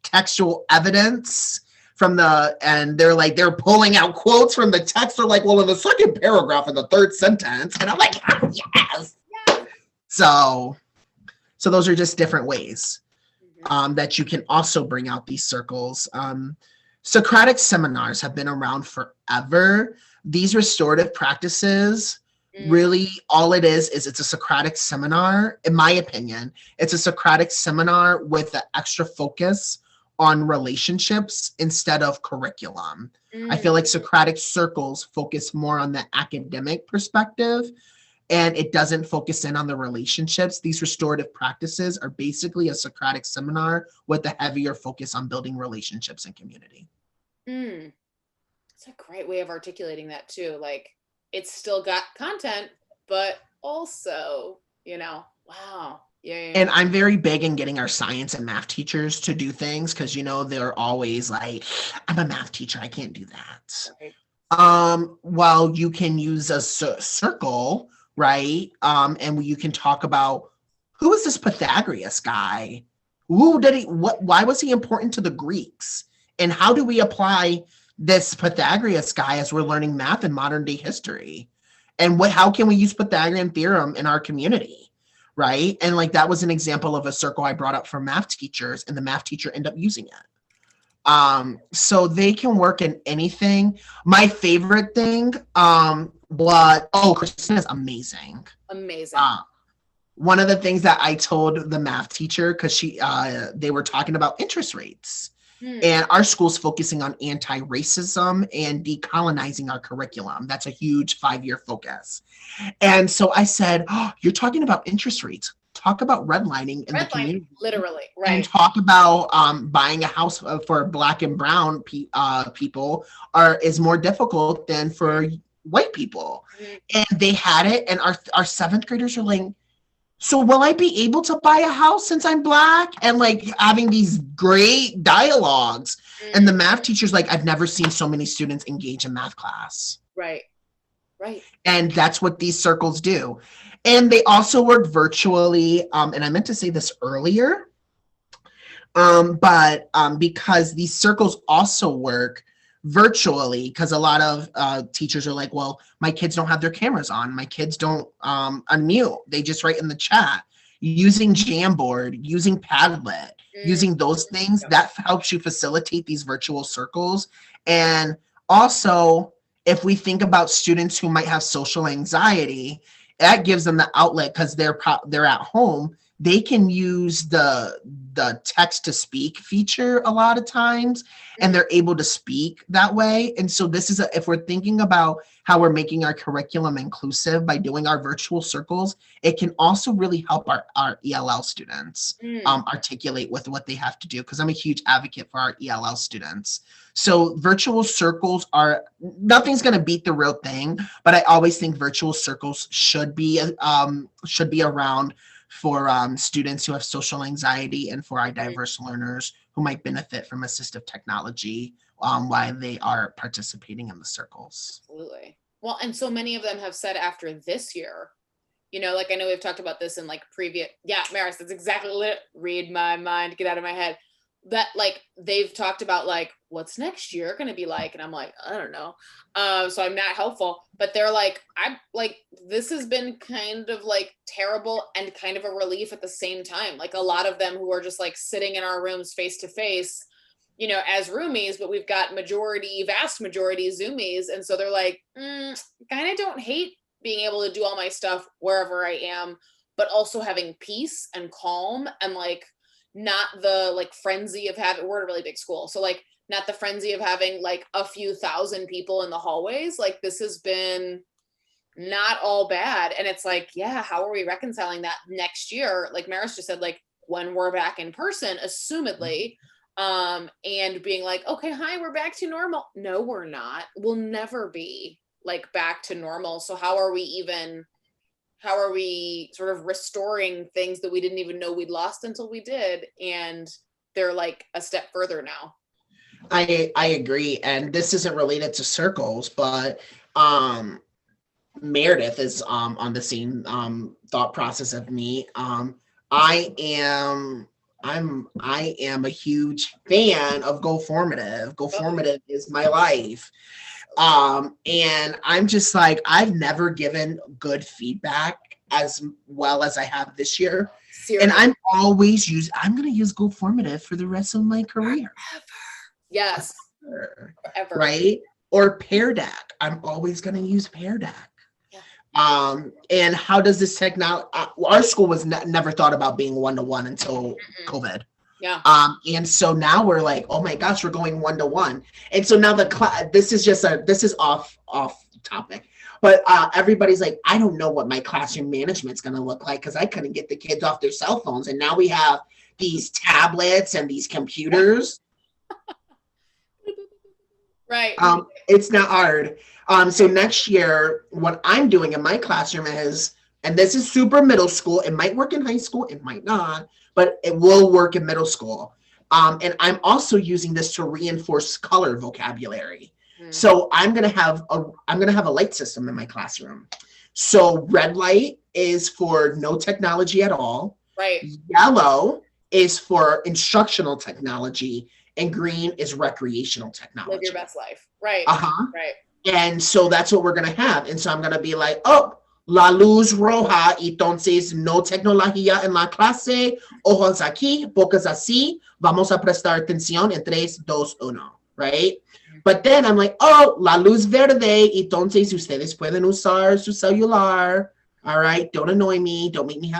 textual evidence from and they're pulling out quotes from the text. They're like, well, in the second paragraph in the third sentence. And I'm like, oh, yes. So those are just different ways that you can also bring out these circles. Socratic seminars have been around forever. These restorative practices, really all it is it's a Socratic seminar. In my opinion, it's a Socratic seminar with an extra focus on relationships instead of curriculum. I feel like Socratic circles focus more on the academic perspective, and it doesn't focus in on the relationships. These restorative practices are basically a Socratic seminar with a heavier focus on building relationships and community. It's a great way of articulating that too. Like, it's still got content, but also, wow. Yeah. And I'm very big in getting our science and math teachers to do things because, they're always like, I'm a math teacher, I can't do that. Right. Well, you can use a circle, right? And you can talk about, who is this Pythagoras guy? Why was he important to the Greeks? And how do we apply this Pythagoras guy as we're learning math in modern day history? And how can we use Pythagorean theorem in our community, right? And like, that was an example of a circle I brought up for math teachers, and the math teacher ended up using it. So they can work in anything. My favorite thing, Christina's amazing. Amazing. One of the things that I told the math teacher, because they were talking about interest rates. And our school's focusing on anti-racism and decolonizing our curriculum. That's a huge 5-year focus. And so I said, you're talking about interest rates. Talk about redlining in the community. Literally, right. And talk about buying a house for Black and brown people is more difficult than for white people. And they had it. And our 7th graders are like, so will I be able to buy a house since I'm Black? And like having these great dialogues. And the math teacher's like, I've never seen so many students engage in math class. Right. And that's what these circles do. And they also work virtually. And I meant to say this earlier, but because these circles also work virtually, because a lot of teachers are like, well, my kids don't have their cameras on. My kids don't unmute. They just write in the chat. Using Jamboard, using Padlet, using those things, that helps you facilitate these virtual circles. And also, if we think about students who might have social anxiety, that gives them the outlet because they're at home. they can use the text to speak feature a lot of times, and they're able to speak that way. And so this is if we're thinking about how we're making our curriculum inclusive by doing our virtual circles, it can also really help our ELL students articulate with what they have to do, because I'm a huge advocate for our ELL students. So virtual circles nothing's going to beat the real thing, but I always think virtual circles should be around for students who have social anxiety and for our diverse learners who might benefit from assistive technology while they are participating in the circles. Absolutely. Well, and so many of them have said after this year, you know, like I know we've talked about this in like previous, Maris, that's exactly lit. Read my mind, get out of my head. That like they've talked about like what's next year going to be like, and I'm like, I don't know. So I'm not helpful, but they're like, I'm like, this has been kind of like terrible and kind of a relief at the same time. Like a lot of them who are just like sitting in our rooms face to face, you know, as roomies, but we've got vast majority Zoomies, and so they're like, kind of don't hate being able to do all my stuff wherever I am, but also having peace and calm and like not the like frenzy of having, we're a really big school, so like not the frenzy of having like a few thousand people in the hallways. Like this has been not all bad, and it's like, yeah, how are we reconciling that next year? Like Maris just said, like when we're back in person, assumedly, and being like, okay, hi, we're back to normal. No, we're not. We'll never be like back to normal. So how are we sort of restoring things that we didn't even know we'd lost until we did? And they're like a step further now. I agree. And this isn't related to circles, but Meredith is on the same thought process of me. I am a huge fan of GoFormative. GoFormative is my life. And I'm just like, I've never given good feedback as well as I have this year. Seriously. And I'm going to use GoFormative for the rest of my career. Forever. Yes. Forever. Right? Or Pear Deck. I'm always going to use Pear Deck. Yeah. And how does this technology, our school was never thought about being one-to-one until COVID. Yeah. And so now we're like, oh my gosh, we're going one-to-one. And so now this is off topic, but everybody's like, I don't know what my classroom management's going to look like because I couldn't get the kids off their cell phones. And now we have these tablets and these computers. Right. It's not hard. So next year, what I'm doing in my classroom is, and this is super middle school, it might work in high school, it might not, but it will work in middle school. And I'm also using this to reinforce color vocabulary. So I'm gonna have a light system in my classroom. So red light is for no technology at all. Right. Yellow is for instructional technology, and green is recreational technology. Live your best life. Right. Right. And so that's what we're gonna have. And so I'm gonna be like, oh, la luz roja, entonces no tecnología en la clase, ojos aquí, bocas así, vamos a prestar atención en 3, 2, 1, right? But then I'm like, oh, la luz verde, entonces ustedes pueden usar su celular, all right? Don't annoy me, don't make me,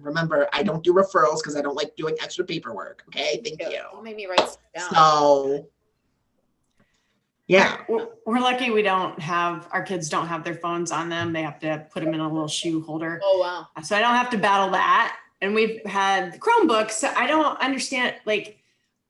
remember, I don't do referrals because I don't like doing extra paperwork, okay? Thank you. Don't make me write stuff down. So, yeah. We're lucky our kids don't have their phones on them. They have to put them in a little shoe holder. Oh, wow. So I don't have to battle that. And we've had Chromebooks. I don't understand, like,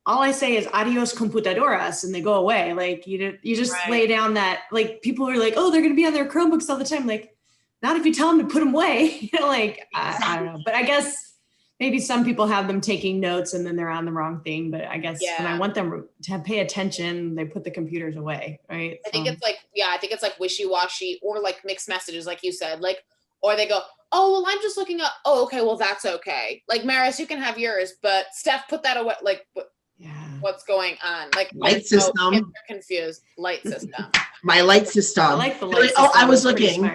all I say is adios computadoras and they go away. Like you just lay down that, like, people are like, oh, they're going to be on their Chromebooks all the time. Like, not if you tell them to put them away. Like, I don't know. But I guess maybe some people have them taking notes and then they're on the wrong thing. But I guess when I want them to pay attention, they put the computers away, right? I think it's like wishy-washy or like mixed messages, like you said, like, or they go, oh, well, I'm just looking up. Oh, okay, well, that's okay. Like, Maris, you can have yours, but Steph, put that away. Like, what's going on? Like, light system. Kids are confused. Light system. My light system. I like the light system. Oh, I was looking.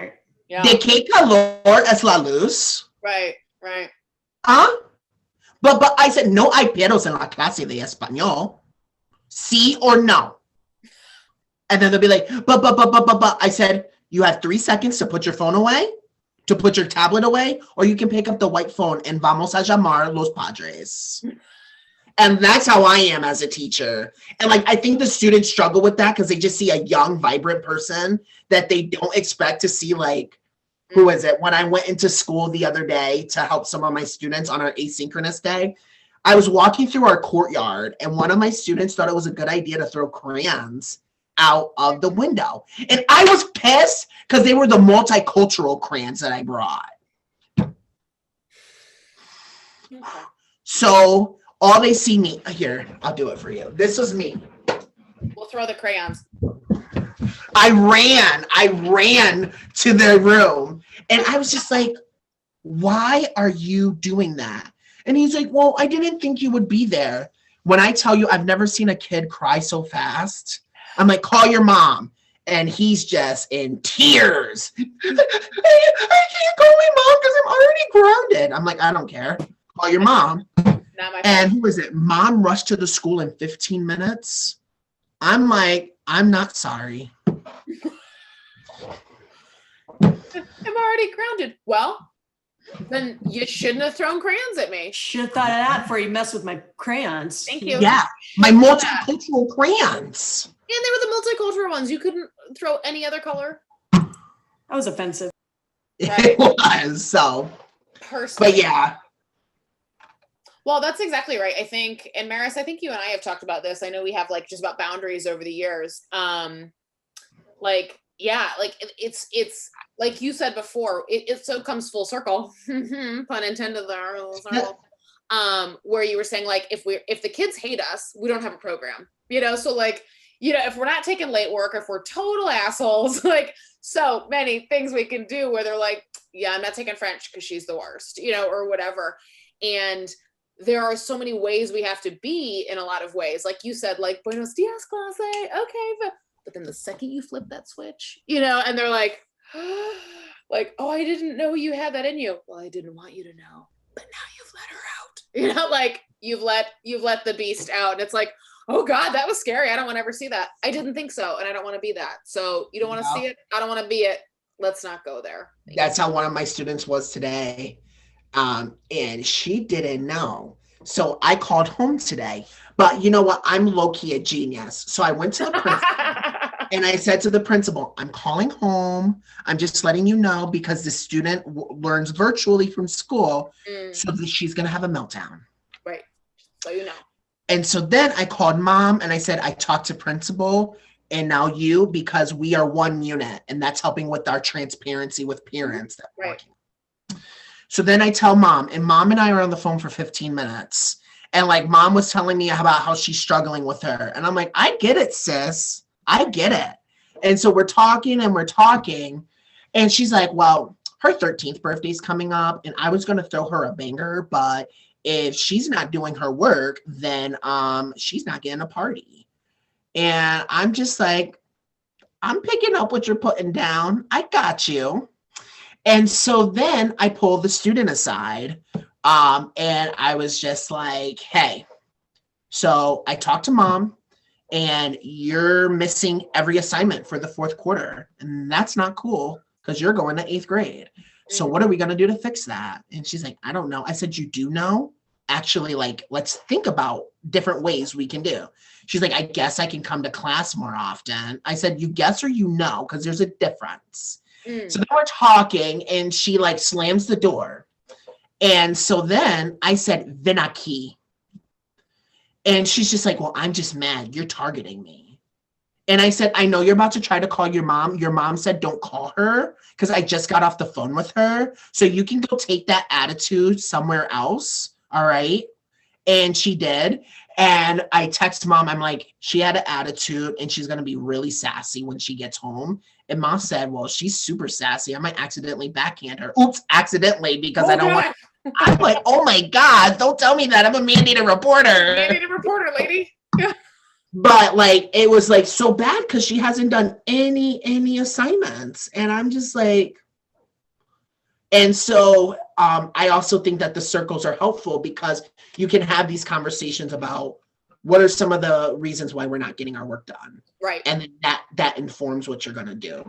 Yeah. ¿De qué calor es la luz? Right. Huh? But I said, no hay peros en la clase de español. Sí or no? And then they'll be like, but. I said, you have 3 seconds to put your phone away. to put your tablet away, or you can pick up the white phone and vamos a llamar los padres. And that's how I am as a teacher. And like, I think the students struggle with that because they just see a young, vibrant person that they don't expect to see. Like, who is it? When I went into school the other day to help some of my students on our asynchronous day, I was walking through our courtyard and one of my students thought it was a good idea to throw crayons out of the window. And I was pissed because they were the multicultural crayons that I brought. Okay. So all they see me, here, I'll do it for you. This was me. We'll throw the crayons. I ran to their room and I was just like, why are you doing that? And he's like, well, I didn't think you would be there. When I tell you, I've never seen a kid cry so fast. I'm like, call your mom. And he's just in tears. I can't call my mom because I'm already grounded. I'm like, I don't care. Call your mom. And who is it? Mom rushed to the school in 15 minutes. I'm like, I'm not sorry. I'm already grounded. Well, then you shouldn't have thrown crayons at me. Should have thought of that before you mess with my crayons. Thank you. Yeah, my multicultural crayons. And they were the multicultural ones. You couldn't throw any other color. That was offensive. Right. It was, so. Personally. But yeah. Well, that's exactly right. I think, and Maris, I think you and I have talked about this. I know we have like just about boundaries over the years. Like, yeah, like it's like you said before, it so comes full circle, pun intended there, where you were saying like, if the kids hate us, we don't have a program, you know? So like, you know, if we're not taking late work, if we're total assholes, like so many things we can do where they're like, yeah, I'm not taking French because she's the worst, you know, or whatever. And there are so many ways we have to be in a lot of ways. Like you said, like, buenos dias, clase. Okay. But then the second you flip that switch, you know, and they're like, like, oh, I didn't know you had that in you. Well, I didn't want you to know, but now you've let her out, you know, like you've let the beast out. And it's like, oh God, that was scary. I don't want to ever see that. I didn't think so. And I don't want to be that. So you don't want to see it. I don't want to be it. Let's not go there. That's how one of my students was today. And she didn't know. So I called home today, but you know what? I'm low-key a genius. So I went to the principal and I said to the principal, I'm calling home. I'm just letting you know because the student learns virtually from school. So that she's going to have a meltdown. Right. So you know. And so then I called mom and I said, I talked to principal and now you, because we are one unit and that's helping with our transparency with parents. That we're working. So then I tell mom, and mom and I are on the phone for 15 minutes. And like mom was telling me about how she's struggling with her. And I'm like, I get it, sis. I get it. And so we're talking. And she's like, well, her 13th birthday is coming up. And I was going to throw her a banger. But if she's not doing her work, then she's not getting a party. And I'm just like, I'm picking up what you're putting down. I got you. And so then I pulled the student aside and I was just like, hey, so I talked to mom and you're missing every assignment for the fourth quarter. And that's not cool because you're going to 8th grade. So what are we going to do to fix that? And she's like, I don't know. I said, you do know? Actually, like, let's think about different ways we can do. She's like, I guess I can come to class more often. I said, you guess or you know, because there's a difference. So then we're talking and she like slams the door. And so then I said, ven aquí. And she's just like, well, I'm just mad. You're targeting me. And I said, I know you're about to try to call your mom. Your mom said, don't call her because I just got off the phone with her. So you can go take that attitude somewhere else. All right. And she did. And I text mom, I'm like, she had an attitude and she's going to be really sassy when she gets home. And mom said, well, she's super sassy. I might accidentally backhand her. Oops, accidentally, because I don't want. I'm like, oh my God, don't tell me that. I'm a mandated reporter. Mandated reporter, lady. But like, it was like so bad because she hasn't done any assignments. And I'm just like, and so I also think that the circles are helpful because you can have these conversations about what are some of the reasons why we're not getting our work done. Right. And then that informs what you're going to do.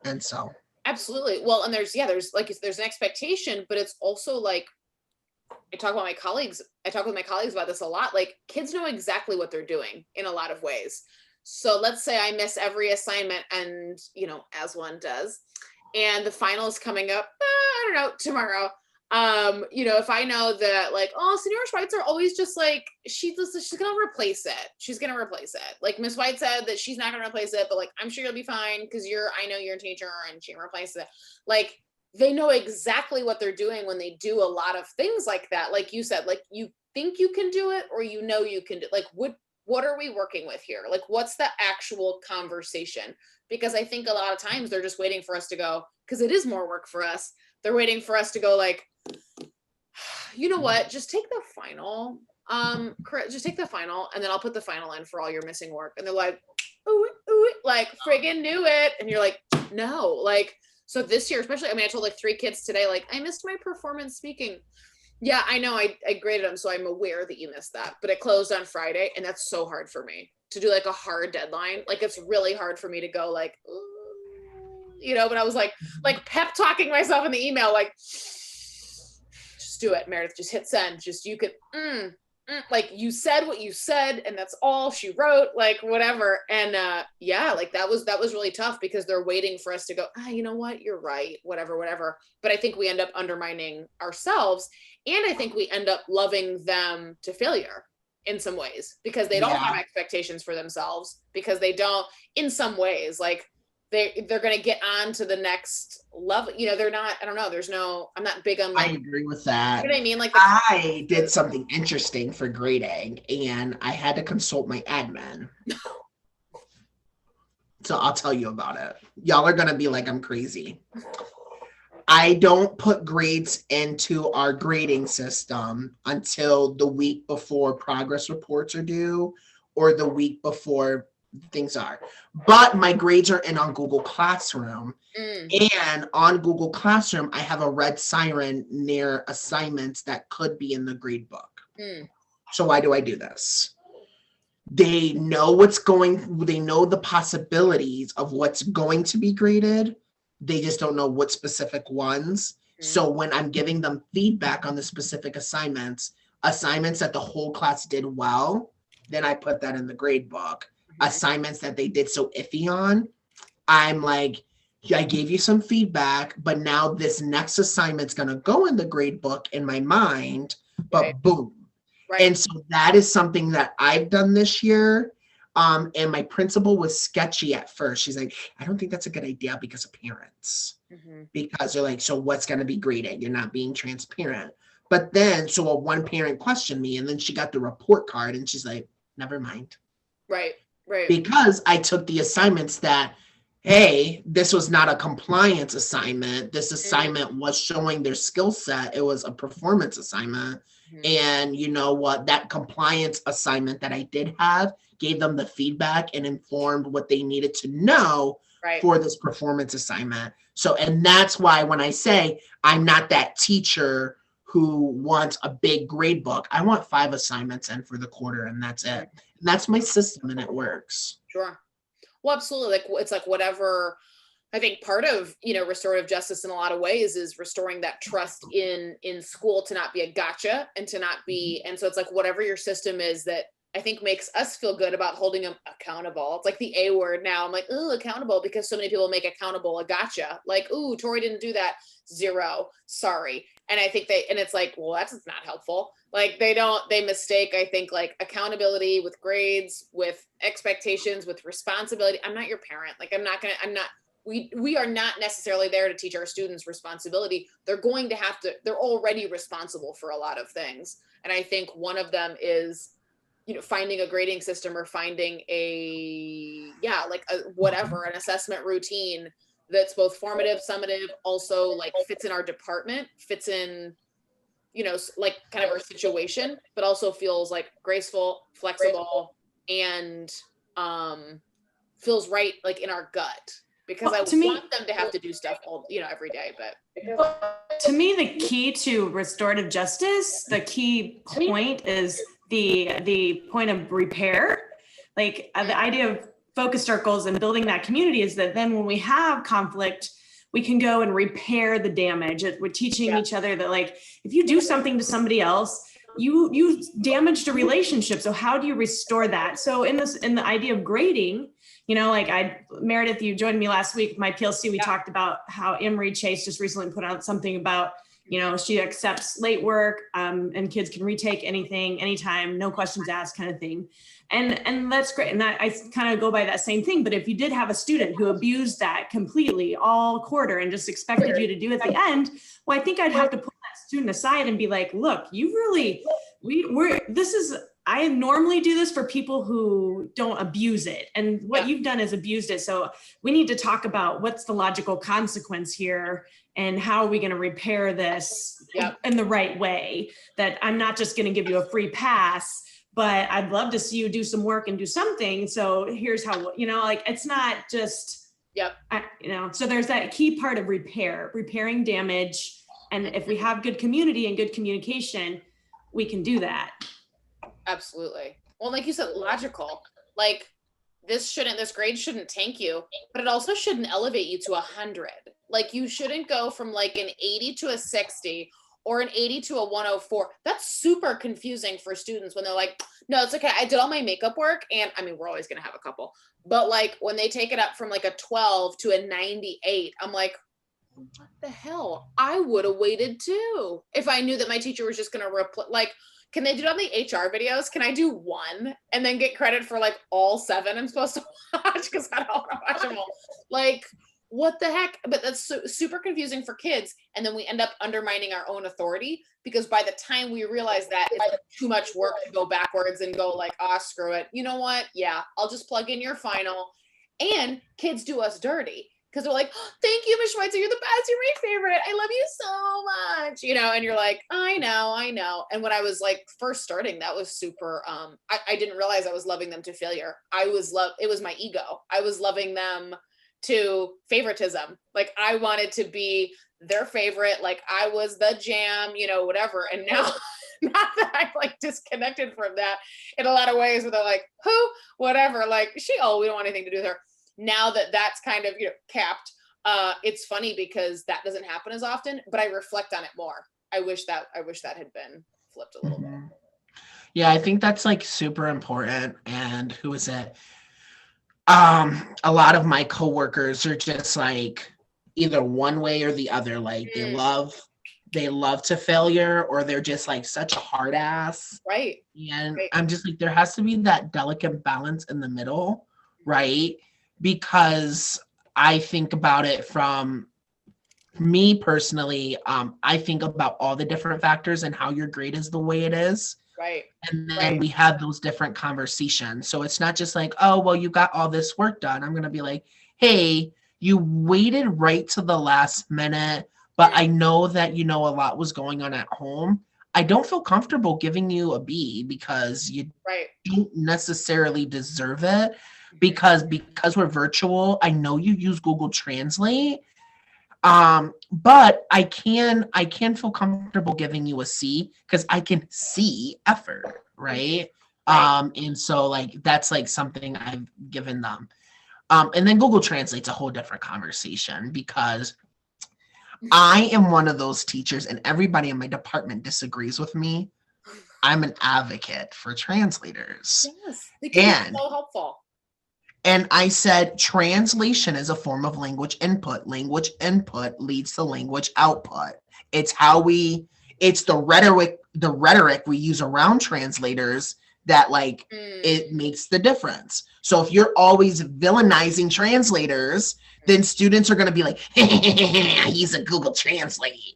And so. Absolutely. Well, and there's like, there's an expectation, but it's also like, I talk with my colleagues about this a lot. Like, kids know exactly what they're doing in a lot of ways. So let's say I miss every assignment, and, you know, as one does, and the final is coming up, I don't know, tomorrow. You know, if I know that, like, oh, Senior Schweitzer always just like, she's gonna replace it. She's gonna replace it. Like, Miss White said that she's not gonna replace it, but like, I'm sure you'll be fine because I know you're a teacher and she replaces it. Like, they know exactly what they're doing when they do a lot of things like that. Like you said, like, you think you can do it, or you know you can do, like, what are we working with here? Like, what's the actual conversation? Because I think a lot of times they're just waiting for us to go, because it is more work for us. They're waiting for us to go, like, you know what, just take the final, just take the final, and then I'll put the final in for all your missing work. And they're like, ooh, like, friggin' knew it. And you're like, no, like, so this year, especially, I mean, I told like 3 kids today, like, I missed my performance speaking. Yeah, I know, I graded them, so I'm aware that you missed that, but it closed on Friday, and that's so hard for me to do, like, a hard deadline. Like, it's really hard for me to go, like, you know, but I was like pep talking myself in the email, like, just do it, Meredith, just hit send, just, you could, like, you said what you said, and that's all she wrote, like, whatever. And yeah, like, that was really tough, because they're waiting for us to go, you know what, you're right, whatever. But I think we end up undermining ourselves, and I think we end up loving them to failure in some ways, because they don't have expectations for themselves, because they don't, in some ways, like, they're going to get on to the next level. You know, they're not, I don't know, I'm not big on, like, I agree with that. You know what I mean? Like, I did something interesting for grading, and I had to consult my admin. So I'll tell you about it. Y'all are going to be like, I'm crazy. I don't put grades into our grading system until the week before progress reports are due, or the week before things are. But my grades are in on Google Classroom. And on Google Classroom, I have a red siren near assignments that could be in the grade book. So why do I do this? They know they know the possibilities of what's going to be graded. They just don't know what specific ones. So when I'm giving them feedback on the specific assignments that the whole class did well, then I put that in the grade book. Assignments that they did so iffy on, I'm like, I gave you some feedback, but now this next assignment's going to go in the grade book in my mind, but boom. And so that is something that I've done this year. And my principal was sketchy at first. She's like, I don't think that's a good idea because of parents. Because they're like, so what's going to be graded? You're not being transparent. But then, so one parent questioned me, and then she got the report card, and she's like, never mind. Right. Because I took the assignments that, hey, this was not a compliance assignment. This assignment was showing their skill set. It was a performance assignment. And you know what? That compliance assignment that I did have gave them the feedback and informed what they needed to know for this performance assignment. So, and that's why when I say I'm not that teacher who wants a big grade book, I want 5 assignments in for the quarter, and that's it. And that's my system, and it works. Sure. Well, absolutely. Like, it's like, whatever, I think part of, you know, restorative justice in a lot of ways is restoring that trust in school to not be a gotcha, and to not be, and so it's like, whatever your system is that I think makes us feel good about holding them accountable. It's like the A word now. I'm like, ooh, accountable, because so many people make accountable a gotcha. Like, ooh, Tori didn't do that. 0, sorry. And I think and it's like, well, that's not helpful. Like, they mistake, I think, like, accountability with grades, with expectations, with responsibility. I'm not your parent. Like, we are not necessarily there to teach our students responsibility. They're already responsible for a lot of things. And I think one of them is, you know, finding a grading system, or finding an assessment routine that's both formative, summative, also like fits in our department, fits in, you know, like kind of our situation, but also feels like graceful, flexible, and feels right, like, in our gut. Because I want them to have to do stuff all, you know, every day. But to me, the key to restorative justice, the key point is the point of repair. Like, the idea of focus circles and building that community is that then when we have conflict, we can go and repair the damage. We're teaching each other that, like, if you do something to somebody else, you damaged a relationship. So how do you restore that? So in the idea of grading, like Meredith, you joined me last week, my PLC, we talked about how Emery Chase just recently put out something about, she accepts late work, and kids can retake anything, anytime, no questions asked kind of thing. And that's great. And I kind of go by that same thing. But if you did have a student who abused that completely all quarter and just expected you to do at the end, well, I think I'd have to pull that student aside and be like, look, you really, I normally do this for people who don't abuse it. And what you've done is abused it. So we need to talk about what's the logical consequence here and how are we going to repair this in the right way, that I'm not just going to give you a free pass, but I'd love to see you do some work and do something. So here's how, like, it's not just, so there's that key part of repairing damage. And if we have good community and good communication, we can do that. Absolutely. Well, like you said, logical, like this grade shouldn't tank you, but it also shouldn't elevate you to 100. Like you shouldn't go from like an 80 to a 60 or an 80 to a 104. That's super confusing for students when they're like, no, it's okay. I did all my makeup work. And I mean, we're always going to have a couple, but like when they take it up from like a 12 to a 98, I'm like, what the hell? I would have waited too. If I knew that my teacher was just going to like, can they do it on the HR videos? Can I do one and then get credit for like all 7 I'm supposed to watch? Because I don't want to watch them all. Like, what the heck? But that's super confusing for kids. And then we end up undermining our own authority, because by the time we realize that it's like too much work to go backwards and go like, screw it. You know what? Yeah, I'll just plug in your final. And kids do us dirty. Because they're like, oh, thank you, Ms. Schweitzer, you're the best, you're my favorite, I love you so much, and you're like, I know. And when I was like first starting, that was super, I didn't realize I was loving them to failure. It was my ego. I was loving them to favoritism. Like I wanted to be their favorite, like I was the jam, whatever. And now, not that I'm like disconnected from that in a lot of ways, where they're like, who, whatever, like we don't want anything to do with her. Now that that's kind of capped, it's funny because that doesn't happen as often, but I reflect on it more. I wish that had been flipped a little bit. Yeah, I think that's like super important. And who is it? A lot of my coworkers are just like either one way or the other. Like they love to failure, or they're just like such a hard ass. Right. And I'm just like, there has to be that delicate balance in the middle, right? Because I think about it from me personally, I think about all the different factors and how your grade is the way it is. Right. And then we have those different conversations. So it's not just like, oh, well, you got all this work done. I'm going to be like, hey, you waited right to the last minute, but I know that, a lot was going on at home. I don't feel comfortable giving you a B because you don't necessarily deserve it. Because we're virtual, I know you use Google Translate, but I can feel comfortable giving you a C because I can see effort, right? And so like that's like something I've given them. And then Google Translate's a whole different conversation, because I am one of those teachers, and everybody in my department disagrees with me. I'm an advocate for translators. Yes, they can be so helpful. And I said, translation is a form of language input. Language input leads to language output. It's the rhetoric we use around translators that it makes the difference. So if you're always villainizing translators, then students are going to be like, he's a Google Translate.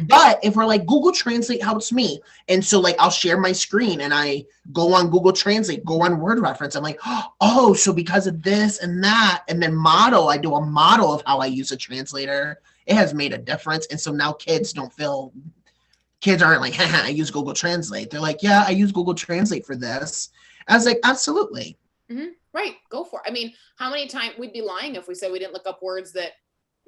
But if we're like, Google Translate helps me, and so like I'll share my screen and I go on Google Translate, go on Word Reference, I'm like, oh, so because of this and that, and then I do a model of how I use a translator, it has made a difference. And so now kids aren't like, I use Google Translate. They're like, yeah, I use Google Translate for this. I was like, absolutely. Right, go for it. I mean, how many times we'd be lying if we said we didn't look up words that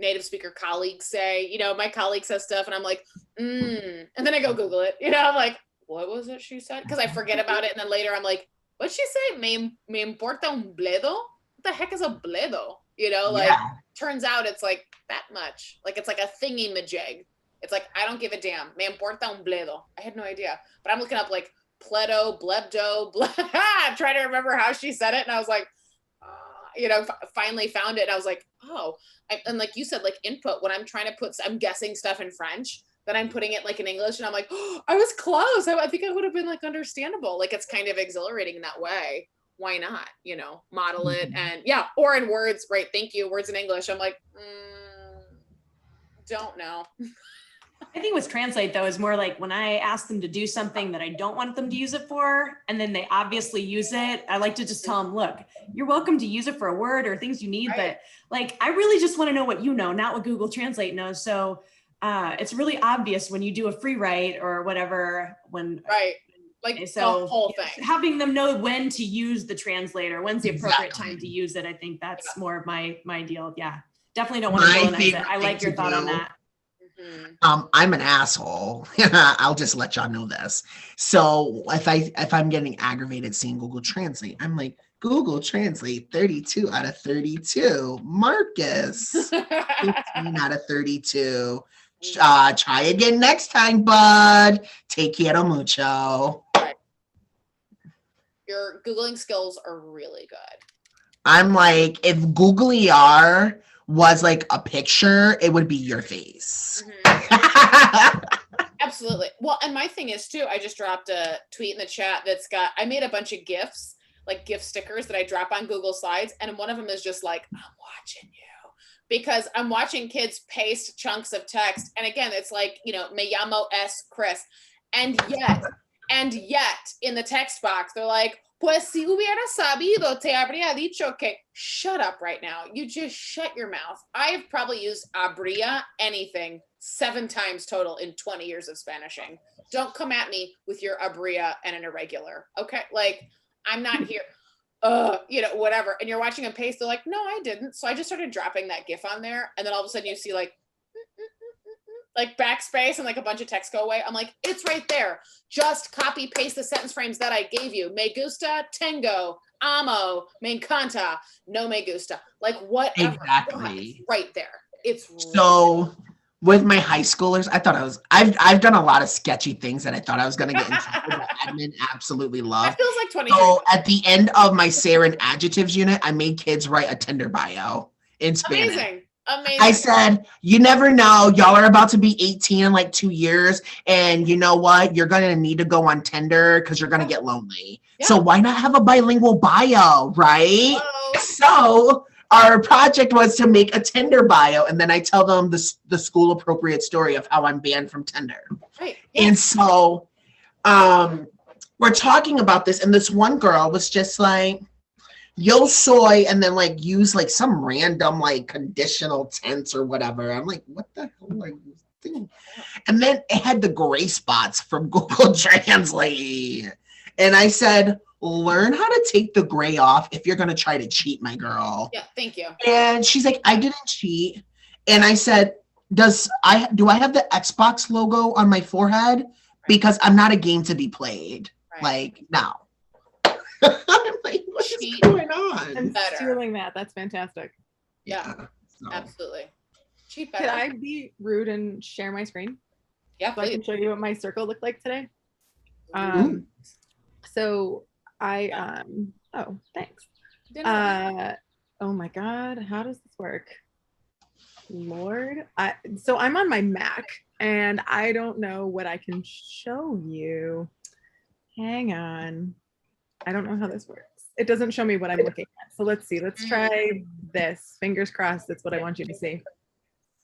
native speaker colleagues say. My colleague says stuff and I'm like, and then I go Google it. I'm like, what was it she said? Because I forget about it, and then later I'm like, what'd she say? Me importa un bledo? What the heck is a bledo? you know, like Yeah. turns out it's like that much. Like it's like a thingy majig. It's like, I don't give a damn. Me importa un bledo. I had no idea. But I'm looking up like pledo, blebdo, I'm trying to remember how she said it. And I was like, you know, finally found it. And I was like, oh, and like you said, like input, when I'm trying to put, I'm guessing stuff in French, then I'm putting it like in English and I'm like, oh, I was close. I think I would have been like understandable. Like it's kind of exhilarating in that way. Why not, you know, model it and yeah, or in words, right? Thank you. Words in English. I'm like, don't know. I think with Translate though is more like when I ask them to do something that I don't want them to use it for, and then they obviously use it, I like to just tell them, look, you're welcome to use it for a word or things you need, but like, I really just want to know what you know, not what Google Translate knows. So it's really obvious when you do a free write or whatever, when like so the whole thing. Having them know when to use the translator, when's the appropriate time to use it. I think that's more of my deal. Yeah, definitely don't want to villainize it. I like your thought on that. I'm an asshole. I'll just let y'all know this. So if I'm getting aggravated seeing Google Translate, I'm like, Google Translate 32 out of 32. Marcus, 15 out of 32. Try again next time, bud. Take quiero mucho. Your Googling skills are really good. I'm like, if Google ER was like a picture, it would be your face. Absolutely. Well, and my thing is too, I just dropped a tweet in the chat that's got, I made a bunch of GIFs, like GIF stickers that I drop on Google Slides. And one of them is just like, I'm watching you. Because I'm watching kids paste chunks of text. And again, it's like, you know, me llamo es Chris. And yet in the text box, they're like, pues si hubiera sabido, te habría dicho que. Shut up right now. You just shut your mouth. I have probably used habría anything 7 times total in 20 years of Spanishing. Don't come at me with your habría and an irregular. Okay. Like I'm not here. You know, whatever. And you're watching them paste. They're like, no, I didn't. So I just started dropping that GIF on there. And then all of a sudden you see like backspace and like a bunch of text go away. I'm like, it's right there. Just copy paste the sentence frames that I gave you. Me gusta, tengo, amo, me encanta, no me gusta. Like whatever. Exactly. Right there. It's so with my high schoolers, I've done a lot of sketchy things that I thought I was going to get in trouble with. Admin absolutely loved. That feels like 20. So at the end of my sarin adjectives unit, I made kids write a Tinder bio in Spanish. Amazing. I said, you never know. Y'all are about to be 18 in like 2 years. And you know what? You're going to need to go on Tinder because you're going to get lonely. Yeah. So why not have a bilingual bio, right? Hello. So our project was to make a Tinder bio. And then I tell them the school appropriate story of how I'm banned from Tinder. Right. Yeah. And so we're talking about this. And this one girl was just like, yo soy, and then like use like some random like conditional tense or whatever. I'm like, what the hell are you doing? And then it had the gray spots from Google Translate. And I said, learn how to take the gray off if you're going to try to cheat, my girl. Yeah, thank you. And she's like, I didn't cheat. And I said, do I have the Xbox logo on my forehead? Because I'm not a game to be played. Right. Like, no. I'm like, what is going on? I'm stealing that. That's fantastic. Yeah, so. Absolutely. Cheat better. Could I be rude and share my screen? Yeah, so I can show you what my circle looked like today. So I oh, thanks. Oh my God, how does this work? Lord, so I'm on my Mac and I don't know what I can show you. Hang on. I don't know how this works. It doesn't show me what I'm looking at. So let's see. Let's try this. Fingers crossed. That's what I want you to see.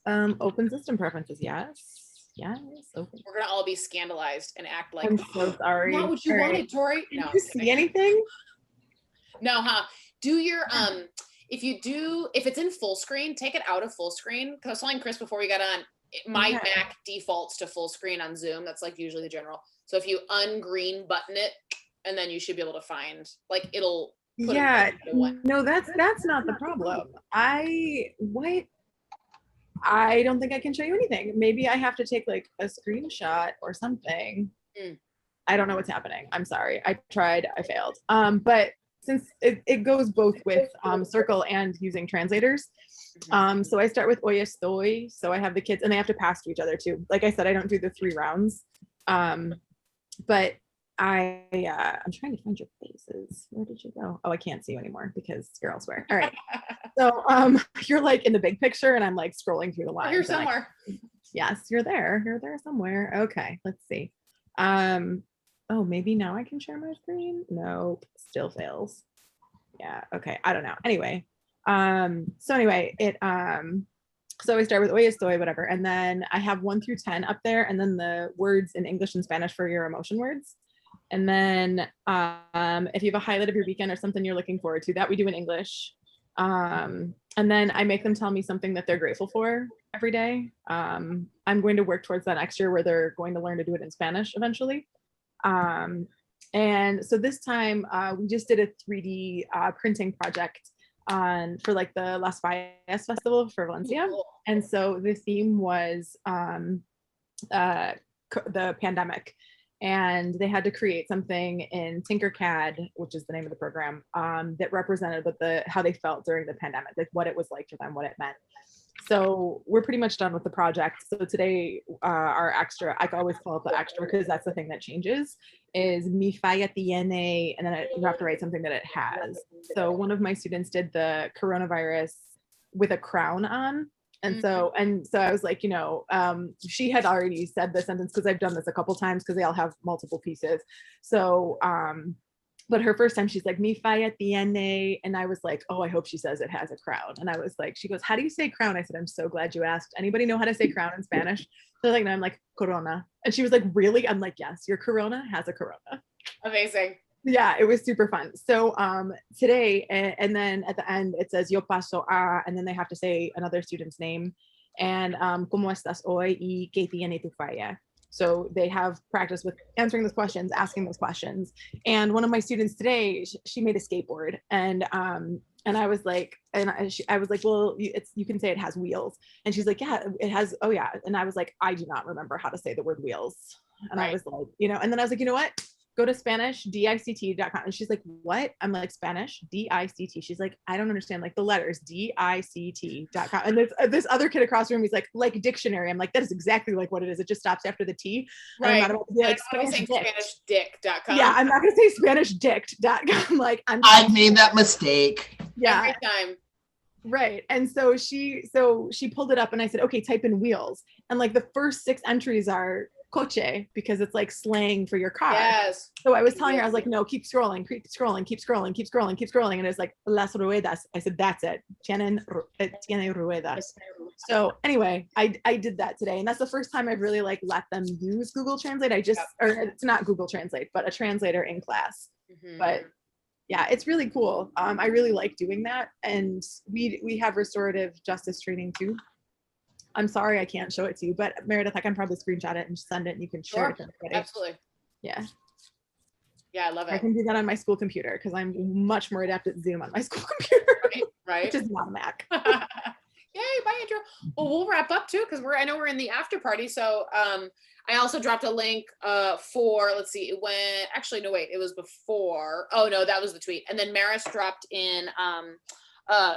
Open system preferences. Yes. Yes. Open. We're going to all be scandalized and act like, I'm so sorry. Not what you wanted, Tori. No, did you see anything? No, huh? Do your, if it's in full screen, take it out of full screen. Because I was telling Chris before we got on, my Mac defaults to full screen on Zoom. That's like usually the general. So if you ungreen button it, and then you should be able to find, like, it'll put no, that's not the problem. I don't think I can show you anything. Maybe I have to take like a screenshot or something. I don't know what's happening. I'm sorry. I tried, I failed. But since it goes both with circle and using translators. So I start with hoy estoy. So I have the kids and they have to pass to each other too. Like I said, I don't do the 3 rounds. But I'm trying to find your faces. Where did you go? Oh, I can't see you anymore because you're elsewhere. All right. So you're like in the big picture and I'm like scrolling through the lines. Here somewhere. Yes, you're there. You're there somewhere. Okay, let's see. Oh, maybe now I can share my screen. Nope, still fails. Yeah, okay. I don't know. Anyway, so anyway, so we start with hoy estoy, whatever, and then I have 1 through 10 up there, and then the words in English and Spanish for your emotion words. And then if you have a highlight of your weekend or something you're looking forward to, that we do in English. And then I make them tell me something that they're grateful for every day. I'm going to work towards that next year where they're going to learn to do it in Spanish eventually. And so this time we just did a 3D printing project for like the Las Fallas Festival for Valencia. And so the theme was the pandemic. And they had to create something in Tinkercad, which is the name of the program, that represented how they felt during the pandemic, like what it was like for them, what it meant. So we're pretty much done with the project. So today, our extra, I always call it the extra because that's the thing that changes, is mi falla tiene, and then you have to write something that it has. So one of my students did the coronavirus with a crown on. And so I was like, she had already said the sentence because I've done this a couple times because they all have multiple pieces. So, but her first time she's like, mi falla tiene. And I was like, oh, I hope she says it has a crown. And I was like, she goes, how do you say crown? I said, I'm so glad you asked. Anybody know how to say crown in Spanish? So like, no, I'm like, corona. And she was like, really? I'm like, yes, your corona has a corona. Amazing. Yeah, it was super fun. So today, and then at the end, it says yo paso a, and then they have to say another student's name, and ¿cómo estás hoy? Y ¿qué tiene tu falla? So they have practice with answering those questions, asking those questions. And one of my students today, she made a skateboard, and I was like, I was like, well, you can say it has wheels, and she's like, yeah, it has. Oh yeah, and I was like, I do not remember how to say the word wheels, and I was like, and then I was like, you know what? Go to SpanishDict.com. And she's like, what? I'm like, Spanish, D-I-C-T. She's like, I don't understand, like the letters, D-I-C-T.com. And this other kid across the room, he's like dictionary. I'm like, that is exactly like what it is. It just stops after the T. Right. I'm not about to be like SpanishDict.com. Yeah, I'm not going to say SpanishDict.com. Like, I made that mistake. Yeah. Every time. Right. And so she pulled it up and I said, okay, type in wheels. And like the first 6 entries are coche, because it's like slang for your car. Yes. So I was telling her, I was like, no, keep scrolling, keep scrolling, keep scrolling, keep scrolling, keep scrolling. And it's like, las ruedas. I said, that's it. Tiene ruedas. So anyway, I did that today. And that's the first time I've really like let them use Google Translate. Or it's not Google Translate, but a translator in class. But yeah, it's really cool. I really like doing that. And we have restorative justice training too. I'm sorry I can't show it to you, but Meredith, I can probably screenshot it and send it and you can share it to everybody. Absolutely. Yeah. Yeah, I love it. I can do that on my school computer because I'm much more adept at Zoom on my school computer. Right. Which is not a Mac. Yay, bye, Andrew. Well, we'll wrap up too because I know we're in the after party. So I also dropped a link for, let's see, it went, actually, no, wait, it was before. Oh, no, that was the tweet. And then Maris dropped in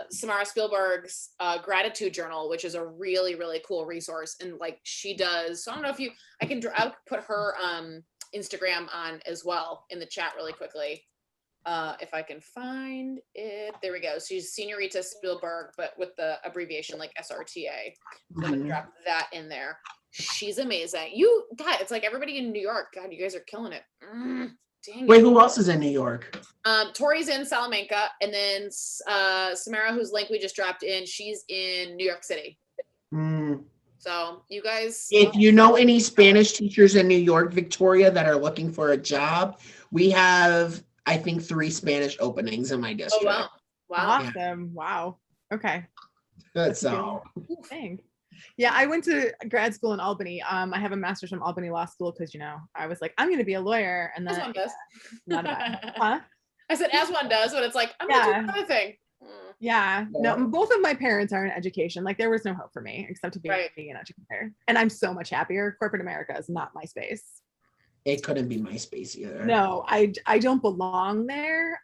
Samara Spielberg's gratitude journal, which is a really, really cool resource. And like she does, so I don't know if I'll put her Instagram on as well in the chat really quickly. If I can find it, there we go. She's Senorita Spielberg, but with the abbreviation like SRTA. So I'm gonna drop that in there. She's amazing. God, it's like everybody in New York. God, you guys are killing it. Wait, who else is in New York? Tori's in Salamanca, and then Samara, whose link we just dropped in, she's in New York City. So you guys, if you know any Spanish teachers in New York, Victoria, that are looking for a job, we have, I think, 3 Spanish openings in my district. Oh, wow. Awesome. Yeah. Wow. Okay. That's all. Dang. Yeah, I went to grad school in Albany. I have a master's from Albany Law School because, I was like, I'm going to be a lawyer. And then as one does. Not bad. Huh? I said, as one does, but it's like, I'm going to do another thing. Yeah. No, both of my parents are in education. Like there was no hope for me except to be an educator. And I'm so much happier. Corporate America is not my space. It couldn't be my space either. No, I don't belong there.